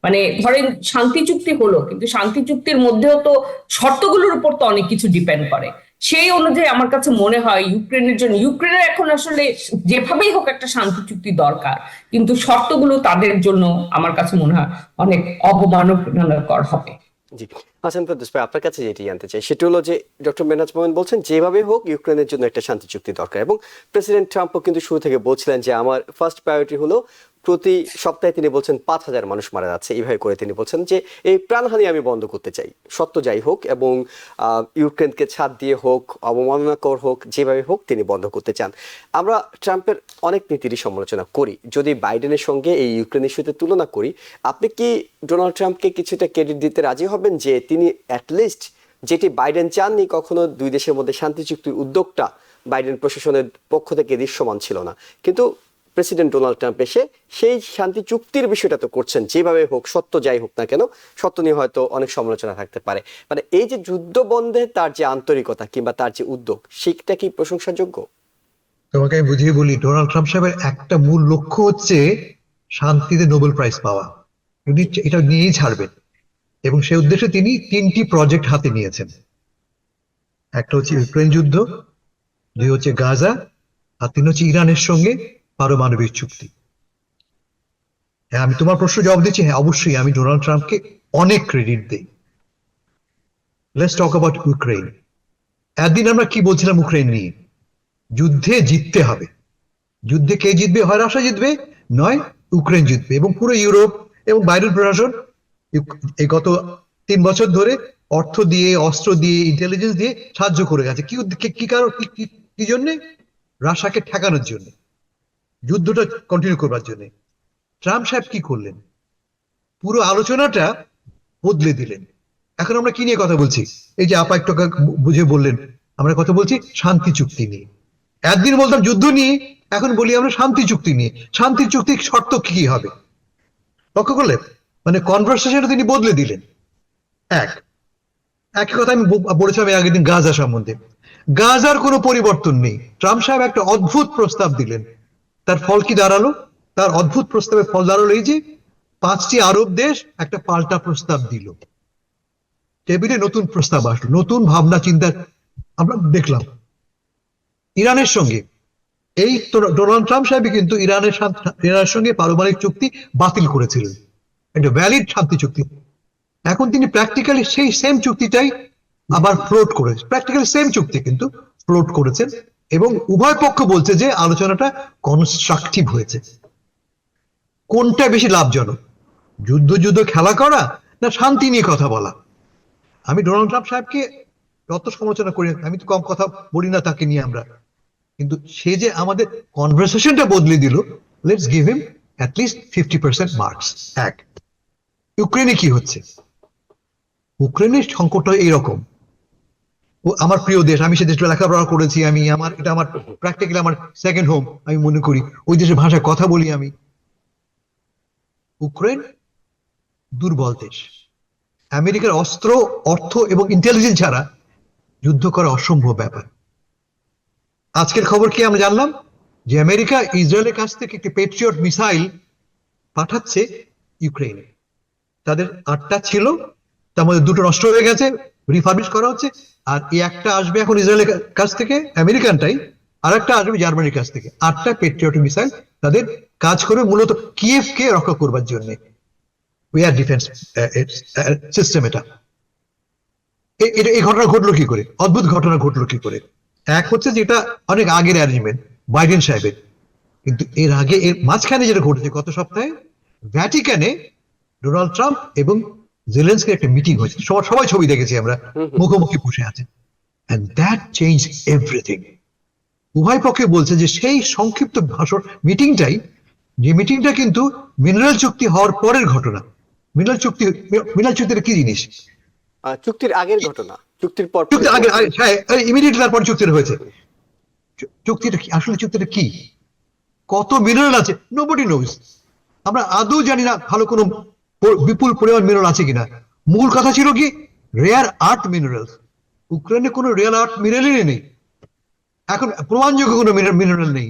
মানে ধরেন শান্তি চুক্তি হলো, কিন্তু শান্তি চুক্তির মধ্যেও তো শর্তগুলোর উপর তো অনেক কিছু ডিপেন্ড করে। সেই অনুযায়ী আমার কাছে মনে হয় ইউক্রেনের জন্য, ইউক্রেনের এখন আসলে যেভাবেই হোক একটা শান্তি চুক্তি দরকার, কিন্তু শর্তগুলো তাদের জন্য আমার কাছে মনে হয় অনেক অবমাননাকর হবে। জি, হাসান ফেরদৌস ভাই, আপনার কাছে যেটি জানতে চাই সেটা হলো যে ডক্টর মেহনাজ মোমেন বলছেন যেভাবে হোক ইউক্রেনের জন্য একটা শান্তি চুক্তি দরকার, এবং প্রেসিডেন্ট ট্রাম্পও কিন্তু শুরু থেকে বলছিলেন যে আমার ফার্স্ট প্রায়োরিটি হলো প্রতি সপ্তাহে তিনি বলছেন 5,000 মানুষ মারা যাচ্ছে, এইভাবে করে তিনি বলছেন যে এই প্রাণহানি আমি বন্ধ করতে চাই, সত্য যাই হোক, এবং ইউক্রেনকে ছাদ দিয়ে হোক, অবমাননাকর হোক, যেভাবে হোক তিনি বন্ধ করতে চান। আমরা ট্রাম্পের অনেক নীতিরই সমালোচনা করি, যদি বাইডেনের সঙ্গে এই ইউক্রেন ইস্যুতে তুলনা করি, আপনি কি ডোনাল্ড ট্রাম্পকে কিছুটা ক্রেডিট দিতে রাজি হবেন যে তিনি অ্যাটলিস্ট যেটি বাইডেন চাননি, কখনো দুই দেশের মধ্যে শান্তি চুক্তির উদ্যোগটা বাইডেন প্রশাসনের পক্ষ থেকে দৃশ্যমান ছিল না, কিন্তু প্রেসিডেন্ট ডোনাল্ড ট্রাম্প এসে সেই শান্তি চুক্তির বিষয়টা তো করছেন, যেভাবে হোক, সত্য যাই হোক না কেন, সত্য নিয়ে হয়তো অনেক সমালোচনা থাকতে পারে, মানে এই যে যুদ্ধ বন্ধে তার যে আন্তরিকতা কিংবা তার যে উদ্যোগ, সেটা কি প্রশংসাযোগ্য? তোমাকে আমি বুঝিয়ে বলি, ডোনাল্ড ট্রাম্প সাহেবের একটা মূল লক্ষ্য হচ্ছে শান্তিতে নোবেল প্রাইজ পাওয়া। উনি এটা নিয়েই ছাড়বেন, এবং সেই উদ্দেশ্যে তিনি 3টি প্রজেক্ট হাতে নিয়েছেন। একটা হচ্ছে ইউক্রেন যুদ্ধ, 2 হচ্ছে গাজা, আর 3 হচ্ছে ইরানের সঙ্গে পারমাণবিক চুক্তি। হ্যাঁ, আমি তোমার প্রশ্ন জবাব দিচ্ছি, হ্যাঁ অবশ্যই আমি ডোনাল্ড ট্রাম্পকে অনেক ক্রেডিট দিই। Let's talk about Ukraine. একদিন আমরা কি বলছিলাম ইউক্রেন নিয়ে? যুদ্ধে জিততে হবে। যুদ্ধে কে জিতবে? হয় রাশিয়া জিতবে, নয় ইউক্রেন জিতবে। এবং পুরো ইউরোপ এবং বাইডেন প্রশাসন এই গত 3 বছর ধরে অর্থ দিয়ে, অস্ত্র দিয়ে, ইন্টেলিজেন্স দিয়ে সাহায্য করে গেছে। কি কারণ, কি জন্য? রাশিয়াকে ঠেকানোর জন্য, যুদ্ধটা কন্টিনিউ করবার জন্য। ট্রাম্প সাহেব কি করলেন? পুরো আলোচনাটা বদলে দিলেন। এখন আমরা কি নিয়ে কথা বলছি? এই যে আপা একটু বুঝে বললেন, আমরা কথা বলছি শান্তি চুক্তি নিয়ে। একদিন বলতাম যুদ্ধ নিয়ে, এখন বলি আমরা শান্তি চুক্তি নিয়ে। শান্তি চুক্তির শর্ত কি হবে লক্ষ্য করলেন? মানে কনভারসেশনটা তিনি বদলে দিলেন। একই কথা আমি বলেছিলাম আগের দিন গাজা সম্বন্ধে। গাজার কোনো পরিবর্তন নেই। ট্রাম্প সাহেব একটা অদ্ভুত প্রস্তাব দিলেন, তার ফল কি দাঁড়ালো? তার অদ্ভুত প্রস্তাবের ফল দাঁড়ালো এই যে 5টি আরব দেশ একটা পাল্টা প্রস্তাব দিল, টেবিলে নতুন প্রস্তাব আসলো, নতুন ভাবনা চিন্তা আমরা দেখলাম। ইরানের সঙ্গে এই ডোনাল্ড ট্রাম্প সাহেব কিন্তু ইরানের সঙ্গে পারমাণবিক চুক্তি বাতিল করেছিলেন, একটা ভ্যালিড শান্তি চুক্তি। এখন তিনি প্র্যাকটিক্যালি সেই সেম চুক্তিটাই আবার ফ্লোট করেছেন, প্র্যাকটিক্যালি সেম চুক্তি কিন্তু ফ্লোট করেছেন, এবং উভয় পক্ষ বলছে যে আলোচনাটা কনস্ট্রাকটিভ হয়েছে। কোনটা বেশি লাভজনক, যুদ্ধ খেলা করা না শান্তি নিয়ে কথা বলা? আমি ডোনাল্ড ট্রাম্প সাহেবকে যত সমালোচনা করি, আমি তো কম কথা বলি না তাকে নিয়ে আমরা, কিন্তু সে যে আমাদের কনভারসেশনটা বদলে দিল, let's give him at least 50% marks. ইউক্রেনে কি হচ্ছে? ইউক্রেনের সংকটটা এইরকম। ও আমার প্রিয় দেশ, আমি সে দেশে লেখাপড়া করেছি, এটা আমার প্র্যাকটিক্যালি আমার সেকেন্ড হোম আমি মনে করি, ওই দেশের ভাষায় কথা বলি আমি। ইউক্রেন দুর্বল দেশ, আমেরিকার অস্ত্র, অর্থ এবং ইন্টেলিজেন্স ছাড়া যুদ্ধ করা অসম্ভব ব্যাপার। আজকের খবর কি আমরা জানলাম যে আমেরিকা ইসরায়েলের কাছ থেকে একটি পেট্রিয়ট মিসাইল পাঠাচ্ছে ইউক্রেনে। তাদের 8টা ছিল, তার মধ্যে 2টো নষ্ট হয়ে গেছে, রিফার্বিশ করা হচ্ছে, আর এই একটা আসবে এখন ইসরায়েলের কাছ থেকে, আমেরিকানটাই, আর একটা আসবে জার্মানির কাছ থেকে। 8টা পেট্রিয়ট মিসাইল তাদের কাজ করবে মূলত কিয়েভকে রক্ষা করবার জন্য, এয়ার ডিফেন্স সিস্টেম। এটা এই ঘটনা ঘটলো কি করে? অদ্ভুত ঘটনা ঘটলো কি করে? এক হচ্ছে যেটা অনেক আগের অ্যারেঞ্জমেন্ট বাইডেন সাহেবের, কিন্তু এর আগে এর মাঝখানে যেটা ঘটেছে গত সপ্তাহে ভ্যাটিকানে ডোনাল্ড ট্রাম্প এবং জেলেনস্কির একটা মিটিং হয়েছে, সবাই ছবি দেখেছি আমরা, মুখোমুখি বসে আছে, এন্ড দ্যাট চেঞ্জ এভরিথিং। উভয় পক্ষে বলছে যে সেই সংক্ষিপ্ত ভাষণ মিটিংটা কিন্তু মিনারেল চুক্তি হওয়ার পরের ঘটনা। মিনারেল চুক্তিটা কি জিনিস? চুক্তির আগের ঘটনা, চুক্তির পর, চুক্তি আগে, হ্যাঁ ইমিডিয়েটলি তারপর চুক্তিটা হয়েছে। চুক্তিটা কি আসলে? চুক্তিটা কি? কত মিনারেল আছে নোবডি নোজ। আমরা আদৌ জানি না ভালো কোনো বিপুল পরিমাণ মিনারেল আছে কিনা। মূল কথা ছিল কি রেয়ার আর্থ মিনারেল। ইউক্রেনে কোনো রেয়ার আর্থ মিনারেলই নেই, এখন প্রমাণযোগ্য কোনো মিনারেল নেই।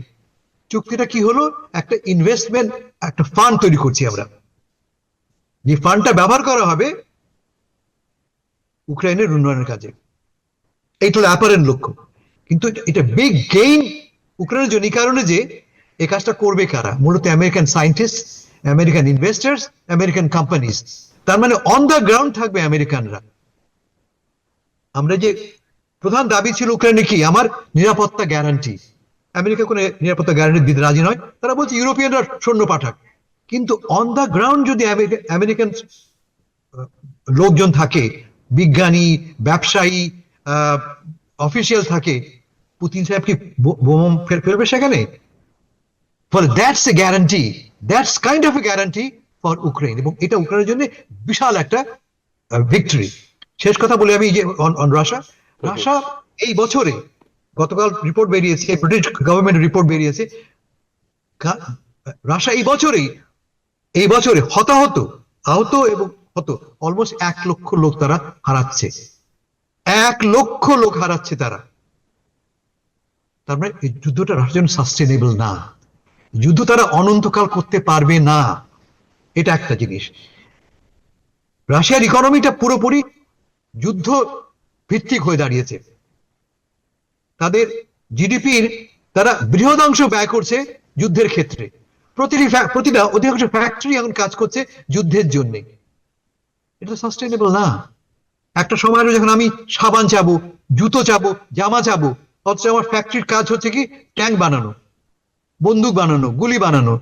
চুক্তিটা কি হলো? একটা ইনভেস্টমেন্ট, একটা ফান্ড তৈরি করছি আমরা, যে ফান্ডটা ব্যবহার করা হবে ইউক্রেনের উন্নয়নের কাজে। এইটা হলো অ্যাপারেন্ট লক্ষ্য, কিন্তু এটা বিগ গেইন ইউক্রেনের জন্য। এই কারণে যে এই কাজটা করবে কারা? মূলত American scientist, American investors, American companies. তার মানে অন দ্য গ্রাউন্ড থাকবে আমেরিকানরা। আমরা যে প্রধান দাবি ছিল ইউক্রেনে কি? আমার নিরাপত্তা গ্যারান্টি। আমেরিকা কোনো নিরাপত্তা গ্যারান্টি দিতে রাজি নয়, তারা বলছে ইউরোপিয়ানরা সৈন্য পাঠাক। কিন্তু অন দ্য গ্রাউন্ড যদি আমেরিকান লোকজন থাকে, বিজ্ঞানী, ব্যবসায়ী, অফিসিয়াল থাকে, পুতিন সাহেব কি বোম ফেলবে সেখানে? ফলে that's a guarantee, that's kind of A guarantee for Ukraine, এবং এটা ইউক্রেনের জন্য বিশাল একটা ভিক্টরি। শেষ কথা বলি আমি, যে অন রাশিয়া, রাশিয়া এই বছরে, গতকাল রিপোর্ট বেরিয়েছে, ব্রিটিশ গভর্নমেন্ট রিপোর্ট বেরিয়েছে, রাশিয়া এই বছরে হতাহত, আহত এবং হত অলমোস্ট 1 লক্ষ লোক তারা হারাচ্ছে, 1 লক্ষ লোক হারাচ্ছে তারা। তার মানে এই যুদ্ধটা রাশিয়ার জন্য সাস্টেনেবল না, যুদ্ধ তারা অনন্তকাল করতে পারবে না, এটা একটা জিনিস। রাশিয়ার ইকোনমিটা পুরোপুরি যুদ্ধ ভিত্তিক হয়ে দাঁড়িয়েছে, তাদের জিডিপির তারা বৃহদাংশ ব্যয় করছে যুদ্ধের ক্ষেত্রে, প্রতিটা অধিকাংশ ফ্যাক্টরি এখন কাজ করছে যুদ্ধের জন্য। এটা সাস্টেনেবল না। একটা সময় যখন আমি সাবান চাবো, জুতো চাবো, জামা চাবো, অথচ আমার ফ্যাক্টরির কাজ হচ্ছে কি ট্যাঙ্ক বানানো, বন্দুক বানানো, গুলি বানানো।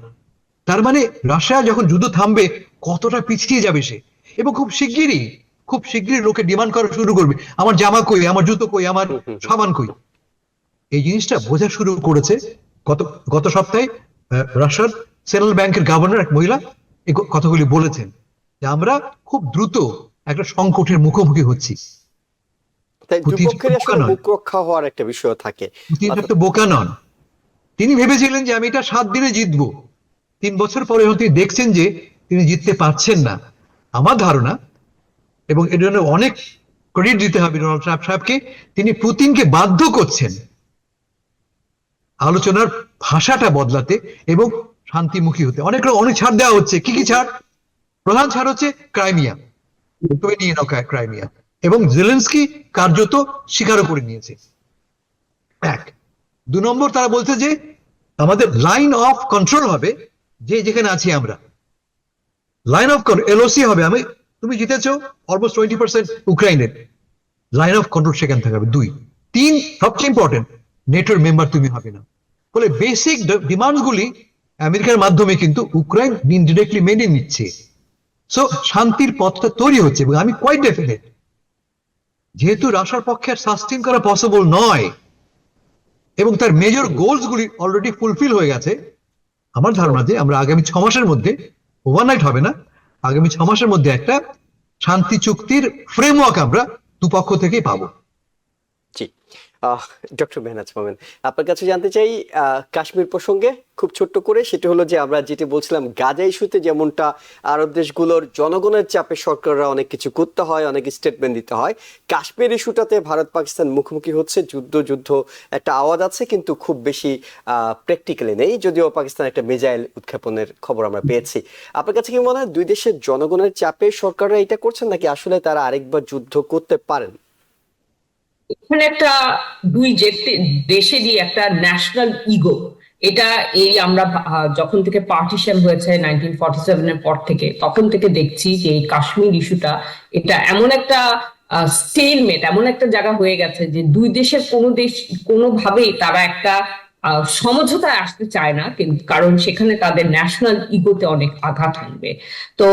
তার মানে রাশিয়া যখন যুদ্ধ থামবে কতটা পিছিয়ে যাবে সে, এবং খুব শিগগিরই লোকে ডিমান্ড করা শুরু করবে, আমার জামা কই, আমার জুতো কই, আমার সাবান কই। এই জিনিসটা বোঝা শুরু করেছে গত সপ্তাহে রাশিয়ার সেন্ট্রাল ব্যাংকের গভর্নর, এক মহিলা, এই কথাগুলি বলেছেন যে আমরা খুব দ্রুত একটা সংকটের মুখোমুখি হচ্ছি। তাই পুতিন দুপক্ষের বোকা আসলে নয়, মুখ রক্ষা হওয়ার একটা বিষয় থাকে। পুতিন তো বোকা নন। তিনি ভেবেছিলেন যে আমি এটা 7 দিনে জিতবো, 3 বছর পরে তিনি দেখছেন যে তিনি জিততে পারছেন না। আমার ধারণা, এবং এর জন্য অনেক ক্রেডিট দিতে হবে ডোনাল্ড ট্রাম্প সাহেবকে, তিনি পুতিনকে বাধ্য করছেন আলোচনার ভাষাটা বদলাতে এবং শান্তিমুখী হতে। অনেক ছাড় দেওয়া হচ্ছে। কি কি ছাড়? প্রধান ছাড় হচ্ছে ক্রাইমিয়া, তুমি নিয়ে নাও ক্রাইমিয়া, এবং জেলেনস্কি কার্যত স্বীকারও করে নিয়েছে। 1, 2 নম্বর, তারা বলছে যে আমাদের লাইন অফ কন্ট্রোল হবে, যে যেখানে আছি আমরা, লাইন অফ এলওসি হবে। তুমি জিতেছো অলমোস্ট 20% ইউক্রাইনের, লাইন অফ কন্ট্রোল সেখানে থাকবে। 2, 3, সবচেয়ে ইম্পর্টেন্ট, নেটোর মেম্বার তুমি হবে না। বলে বেসিক ডিমান্ডস গুলি আমেরিকার মাধ্যমে কিন্তু ইউক্রাইন ইনডিরেক্টলি মেনে নিচ্ছে। সো শান্তির পথটা তৈরি হচ্ছে, এবং আমি কোয়াইট ডেফিনেট, যেহেতু রাশিয়ার পক্ষে আর সাস্টেন করা পসিবল নয়, এবং তার মেজর গোলস গুলি অলরেডি ফুলফিল হয়ে গেছে, আমার ধারণা যে আমরা আগামী 6 মাসের মধ্যে, ওভারনাইট হবে না, আগামী 6 মাসের মধ্যে একটা শান্তি চুক্তির ফ্রেমওয়ার্ক আমরা দুপক্ষ থেকেই পাবো। জি, ডক্টর মেহনাজ মোমেন, আপনার কাছে জানতে চাই কাশ্মীর প্রসঙ্গে খুব ছোট্ট করে, সেটা হলো যে আমরা যেটা বলছিলাম গাজা ইস্যুতে যেমনটা আরব দেশগুলোর জনগণের চাপে সরকাররা অনেক কিছু করতে হয়, অনেক স্টেটমেন্ট দিতে হয়, কাশ্মীর ইস্যুটাতে ভারত পাকিস্তান মুখোমুখি হচ্ছে, যুদ্ধ একটা আওয়াজ আছে কিন্তু খুব বেশি প্র্যাকটিক্যালি নেই, যদিও পাকিস্তান একটা মিসাইল উৎক্ষেপণের খবর আমরা পেয়েছি। আপনার কাছে কি মনে হয় দুই দেশের জনগণের চাপে সরকাররা এটা করছেন, নাকি আসলে তারা আরেকবার যুদ্ধ করতে পারেন? এখানে একটা দেশেরই একটা ন্যাশনাল ইগো, এটা এই আমরা যখন থেকে পার্টিশন হয়েছে 1947 এর পর থেকে, তখন থেকে দেখছি যে এই কাশ্মীর ইস্যুটা, এটা এমন একটা স্টেলমেট, এমন একটা জায়গা হয়ে গেছে যে দুই দেশের কোনো দেশ কোনোভাবেই তারা একটা সমঝোতায় আসতে চায় না, কিন্তু কারণ সেখানে তাদের ন্যাশনাল ইগোতে অনেক আঘাত আনবে। তো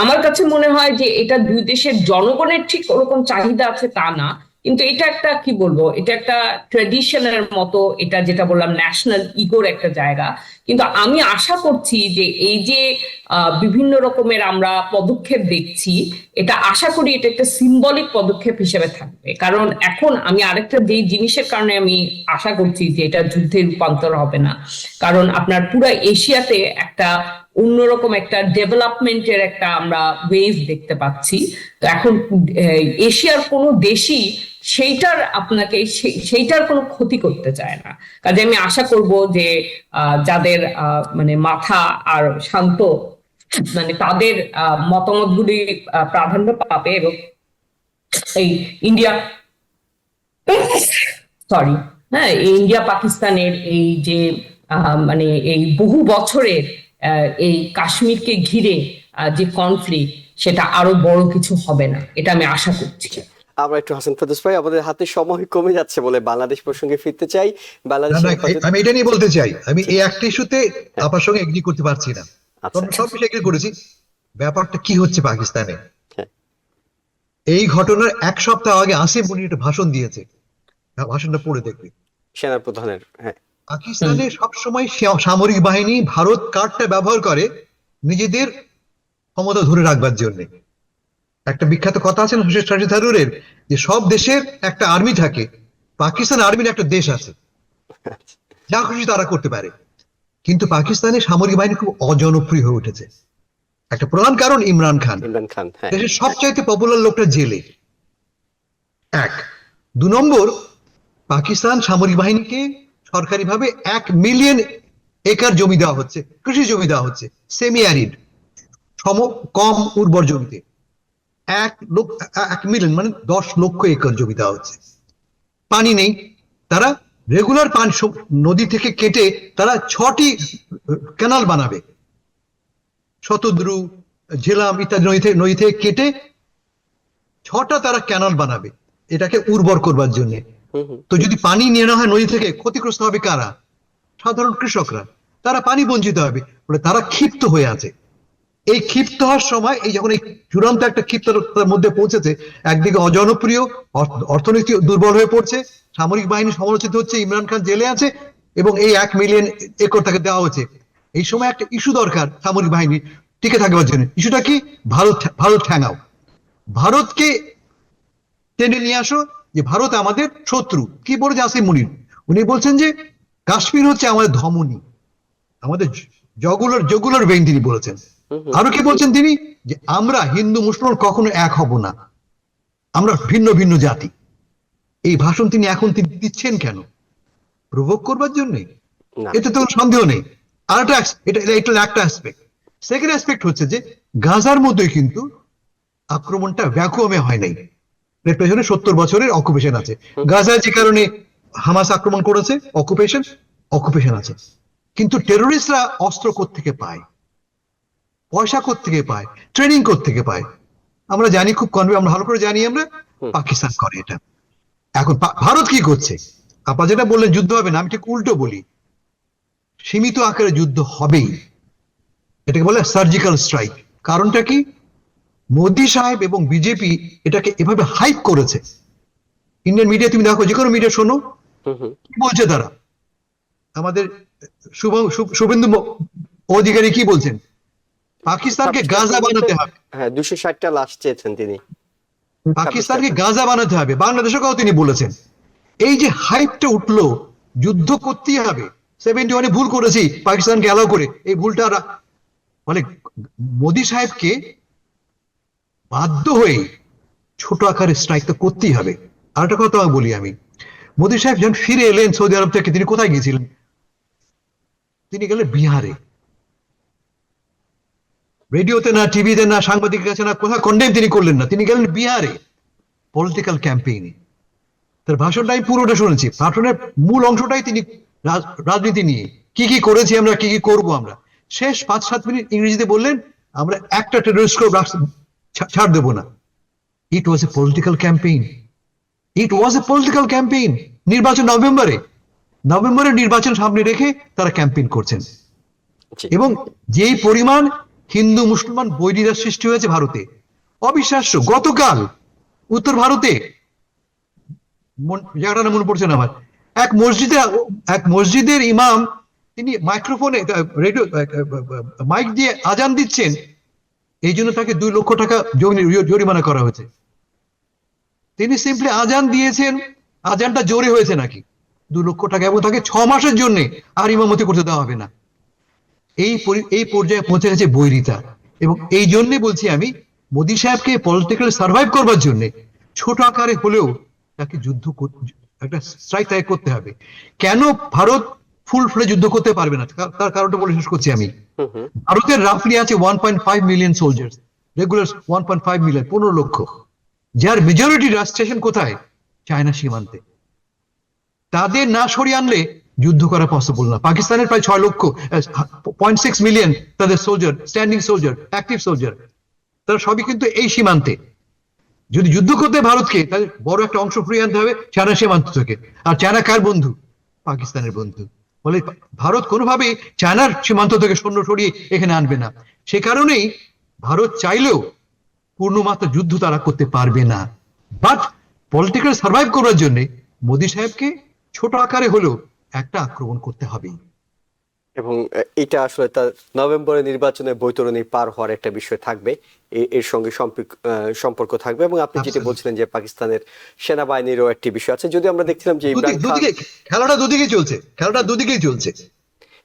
আমার কাছে মনে হয় যে এটা দুই দেশের জনগণের ঠিক ওরকম চাহিদা আছে তা না, কিন্তু এটা একটা কি বলবো, এটা একটা ট্রেডিশনের মতো, এটা যেটা বললাম ন্যাশনাল ইগোর একটা জায়গা। কিন্তু আমি আশা করছি যে এই যে বিভিন্ন রকমের আমরা পদক্ষেপ দেখছি, এটা আশা করি এটা একটা সিম্বলিক পদক্ষেপ হিসেবে থাকবে। কারণ এখন আমি আরেকটা যে জিনিসের কারণে আমি আশা করছি যে এটা যুদ্ধে রূপান্তর হবে না, কারণ আপনার পুরো এশিয়াতে একটা অন্যরকম একটা ডেভেলপমেন্টের একটা আমরা ওয়েভ দেখতে পাচ্ছি। তো এখন এশিয়ার কোনো দেশই সেইটার কোনো ক্ষতি করতে চায় না। কাজে আমি আশা করব যে যাদের মানে মাথা আর শান্ত, মানে তাদের মতামতগুলি প্রাধান্য পাবে, এবং এই ইন্ডিয়া পাকিস্তানের এই যে মানে এই বহু বছরের এই কাশ্মীরকে ঘিরে যে কনফ্লিক্ট, সেটা আরো বড় কিছু হবে না, এটা আমি আশা করছি। আমরা একটু হাসান ফেরদৌস ভাই, আমাদের হাতে সময় কমে যাচ্ছে বলে বাংলাদেশ প্রসঙ্গে ফিরতে চাই। আমি এটা নিয়ে বলতে চাই, আমি এই একটা ইস্যুতে আপনার সঙ্গে এগ্রি করতে পারছি না। আচ্ছা আমরা সব বিষয়ে এগ্রি করেছি। ব্যাপারটা কি হচ্ছে পাকিস্তানে, হ্যাঁ। এই ঘটনার এক সপ্তাহ আগে আসিফ মনির একটা ভাষণ দিয়েছে, ভাষণটা পড়ে দেখবে। সেনা প্রধানের, হ্যাঁ। পাকিস্তানে সবসময় সামরিক বাহিনী ভারত কার্ডটা ব্যবহার করে নিজেদের ক্ষমতা ধরে রাখবার জন্য। একটা বিখ্যাত কথা আছে না শশী থারুরের, যে সব দেশের একটা আর্মি থাকে, পাকিস্তান আর্মির একটা দেশ আছে, যা খুশি তারা করতে পারে। কিন্তু পাকিস্তানে সামরিক বাহিনী খুব অজনপ্রিয় হয়ে উঠেছে। একটা প্রধান কারণ ইমরান খান, ইমরান খান, হ্যাঁ। দেশের সবচাইতে পপুলার লোকটা জেলে। এক, 2 নম্বর, পাকিস্তান সামরিক বাহিনীকে সরকারিভাবে 1 মিলিয়ন একর জমি দেওয়া হচ্ছে, কৃষি জমি দেওয়া হচ্ছে, সেমি অ্যারিড, কম উর্বর জমিতে। 1 মিলিয়ন মানে 10 লক্ষ একর জমি দেওয়া হচ্ছে। পানি নেই, তারা রেগুলার পানি নদী থেকে কেটে তারা 6টি ক্যানাল বানাবে, শতদ্রু, ঝেলাম ইত্যাদি নদী থেকে কেটে 6টা তারা ক্যানাল বানাবে, এটাকে উর্বর করবার জন্য। তো যদি পানি নিয়ে নেওয়া হয় নদী থেকে, ক্ষতিগ্রস্ত হবে কারা? সাধারণ কৃষকরা, তারা পানি বঞ্চিত হবে। বলে তারা ক্ষিপ্ত হয়ে আছে। এই ক্ষিপ্ত হওয়ার সময়, এই যখন এই চূড়ান্ত একটা ক্ষিপ্ততার মধ্যে পৌঁছেছে, একদিকে অজনপ্রিয়, অর্থনীতি দুর্বল হয়ে পড়ছে, সামরিক বাহিনী সমালোচিত হচ্ছে, ইমরান খান জেলে আছে, এবং এই 1 মিলিয়ন একর তাকে দেওয়া হচ্ছে। এই সময় একটা ইস্যু দরকার সামরিক বাহিনী টিকে থাকবার জন্য। ইস্যুটা কি? ভারত ঠ্যাঙাও, ভারতকে টেনে নিয়ে আসো, যে ভারত আমাদের শত্রু। কি বলেছে আসিফ মনির? উনি বলছেন যে কাশ্মীর হচ্ছে আমাদের ধমনী, আমাদের জগুলার ভেইন, তিনি বলেছেন। আরো কি বলছেন তিনি? যে আমরা হিন্দু মুসলমান কখনো এক হব না, আমরা ভিন্ন ভিন্ন জাতি। এই ভাষণ তিনি দিচ্ছেন কেন? প্রভোগ করবার জন্য? না। এতে তো সন্দেহ নেই। আর এটা একটা অ্যাসপেক্ট। সেকেন্ড অ্যাসপেক্ট হচ্ছে যে গাজার মধ্যে কিন্তু আক্রমণটা ভ্যাকুয়ামে হয় নাই, এর পেছনে 70 বছরের অকুপেশন আছে। গাজায় যে কারণে হামাস আক্রমণ করেছে, অকুপেশন আছে। কিন্তু টেরোরিস্টরা অস্ত্র কোত্থেকে পায়, পয়সা কোত্থেকে পায়, ট্রেনিং কোত্থেকে পায়? আমরা জানি, খুব আমরা ভালো করে জানি, আমরা পাকিস্তান করে এটা। এখন ভারত কি করছে? আপনারা যেটা বললেন যুদ্ধ হবে না, আমি ঠিক উল্টো বলি, সীমিত আকারে যুদ্ধ হবেই। এটাকে বলে সার্জিক্যাল স্ট্রাইক। কারণটা কি? মোদি সাহেব এবং বিজেপি এটাকে এভাবে হাইপ করেছে। ইন্ডিয়ান মিডিয়া তুমি দেখো, যে কোনো মিডিয়া শোনো, কি বলছে তারা? আমাদের শুভেন্দু অধিকারী কি বলছেন? পাকিস্তানকে গাজা বানাতে হবে। হ্যাঁ, 260টা লাশ চেয়েছেন তিনি। পাকিস্তানকে গাজা বানাতে হবে, বাংলাদেশের কথাও তিনি বলেছেন। এই যে হাইপটা উঠলো, যুদ্ধ করতেই হবে, 71-এ ভুল করেছি পাকিস্তানকে অ্যালাউ করে, এই ভুলটা মানে মোদি সাহেবকে বাধ্য হয়ে ছোট আকারে স্ট্রাইক তো করতেই হবে। আর একটা কথা বলি আমি, মোদি সাহেব যখন ফিরে এলেন সৌদি আরব থেকে, তিনি কোথায় গিয়েছিলেন? তিনি গেলেন বিহারে। রেডিওতে না, টিভিতে না, সাংবাদিকের কাছে না, কোথাও কন্ডেম তিনি করলেন না, তিনি গেলেন বিহারে পলিটিক্যাল ক্যাম্পেইনে। তার ভাষণটা আমি পুরোটা শুনেছি। ভাষণের মূল অংশটাই তিনি রাজনীতি নিয়ে, কি কি করেছি আমরা, কি কি করবো আমরা। শেষ 5-7 মিনিট ইংরেজিতে বললেন, আমরা একটা টেররিস্ট ছাড় দেবো না। It was a political campaign, it was a political campaign. নির্বাচন নভেম্বরে নির্বাচন সামনে রেখে তারা ক্যাম্পেইন করছেন। এবং যেই পরিমাণ হিন্দু মুসলমান বৈরিতা সৃষ্টি হয়েছে ভারতে, অবিশ্বাস্য। গতকাল উত্তর ভারতে, জায়গাটা মনে পড়ছে না আমার, এক মসজিদের ইমাম, তিনি মাইক্রোফোনে, রেডিও মাইক দিয়ে আজান দিচ্ছেন, এই জন্য তাকে 2 লক্ষ টাকা জরিমানা করা হয়েছে। তিনি সিম্পলি আজান দিয়েছেন, আজানটা জোরে হয়েছে নাকি, 2 লক্ষ টাকা, এবং তাকে 6 মাসের জন্য আর ইমামতি করতে দেওয়া হবে না। এই পর্যায়ে পৌঁছে গেছে বৈরিতা। এবং এই জন্য বলছি আমি, মোদি সাহেবকে পলিটিক্যালি সার্ভাইভ করবার জন্য ছোট আকারে হলেও তাকে একটা স্ট্রাইক তাকে করতে হবে। কেন ভারত ফুল ফ্লে যুদ্ধ করতে পারবে না, তার কারণটা বলে শেষ করছি আমি। ভারতের রাফলি আছে 1.5 মিলিয়ন সোলজার্স, রেগুলার 1.5 মিলিয়ন, 15 লক্ষ, যার মেজরিটি স্টেশন কোথায়? চায়না সীমান্তে। তাদের না সরিয়ে আনলে যুদ্ধ করা পসিবল না। পাকিস্তানের প্রায় 6 লক্ষ, 0.6 মিলিয়ন তাদের soldier, standing soldier, active soldier, তারা সবই কিন্তু এই সীমান্তে। যদি যুদ্ধ করতে ভারতকে, তাহলে বড় একটা অংশ ফিরিয়ে আনতে হবে চায়না সীমান্ত থেকে। আর চায়না কার বন্ধু? পাকিস্তানের বন্ধু। ফলে ভারত কোনোভাবেই চায়নার সীমান্ত থেকে সৈন্য সরিয়ে এখানে আনবে না। সে কারণেই ভারত চাইলেও পূর্ণমাত্রা যুদ্ধ তারা করতে পারবে না। বাট পলিটিক্যাল সার্ভাইভ করার জন্য মোদী সাহেবকে ছোট আকারে হলেও একটা আক্রমণ করতে হবে। এবং এটা আসলে তার নভেম্বরের নির্বাচনে বৈতরণী পার হওয়ার একটা বিষয় থাকবে, এর সঙ্গে সম্পর্ক থাকবে। এবং আপনি যেটা বলছিলেন যে পাকিস্তানের সেনাবাহিনীরও একটি বিষয় আছে, যদি আমরা দেখছিলাম যে ইমরান খান, খেলাটা দুদিকেই চলছে।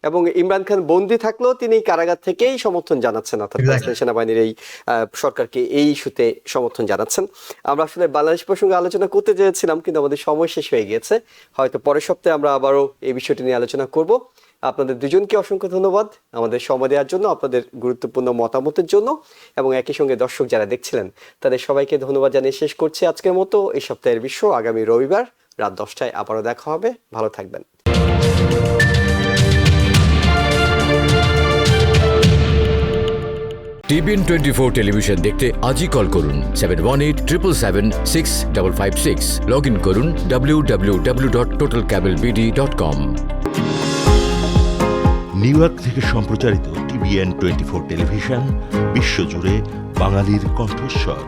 এবং ইমরান খান বন্দী থাকলেও তিনি কারাগার থেকেই সমর্থন জানাচ্ছেন, অর্থাৎ পাকিস্তান সেনাবাহিনীর এই সরকারকে এই ইস্যুতে সমর্থন জানাচ্ছেন। আমরা আসলে বাংলাদেশ প্রসঙ্গে আলোচনা করতে চেয়েছিলাম, কিন্তু আমাদের সময় শেষ হয়ে গিয়েছে। হয়তো পরের সপ্তাহে আমরা আবারও এই বিষয়টি নিয়ে আলোচনা করব। আপনাদের দুজনকে অসংখ্য ধন্যবাদ আমাদের সময় দেওয়ার জন্য, আপনাদের গুরুত্বপূর্ণ মতামতের জন্য, এবং একই সঙ্গে দর্শক যারা দেখছিলেন তাদের সবাইকে ধন্যবাদ জানিয়ে শেষ করছি আজকের মতো এই সপ্তাহের বিশ্ব। আগামী রবিবার রাত 10টায় আবারও দেখা হবে। ভালো থাকবেন। TBN 24 টেলিভিশন দেখতে আজই কল করুন 7187776556। লগ ইন করুন www.totalcablebd.com। নিউ ইয়র্ক থেকে সম্প্রচারিত TBN 24 টেলিভিশন বিশ্বজুড়ে বাঙালির কণ্ঠস্বর।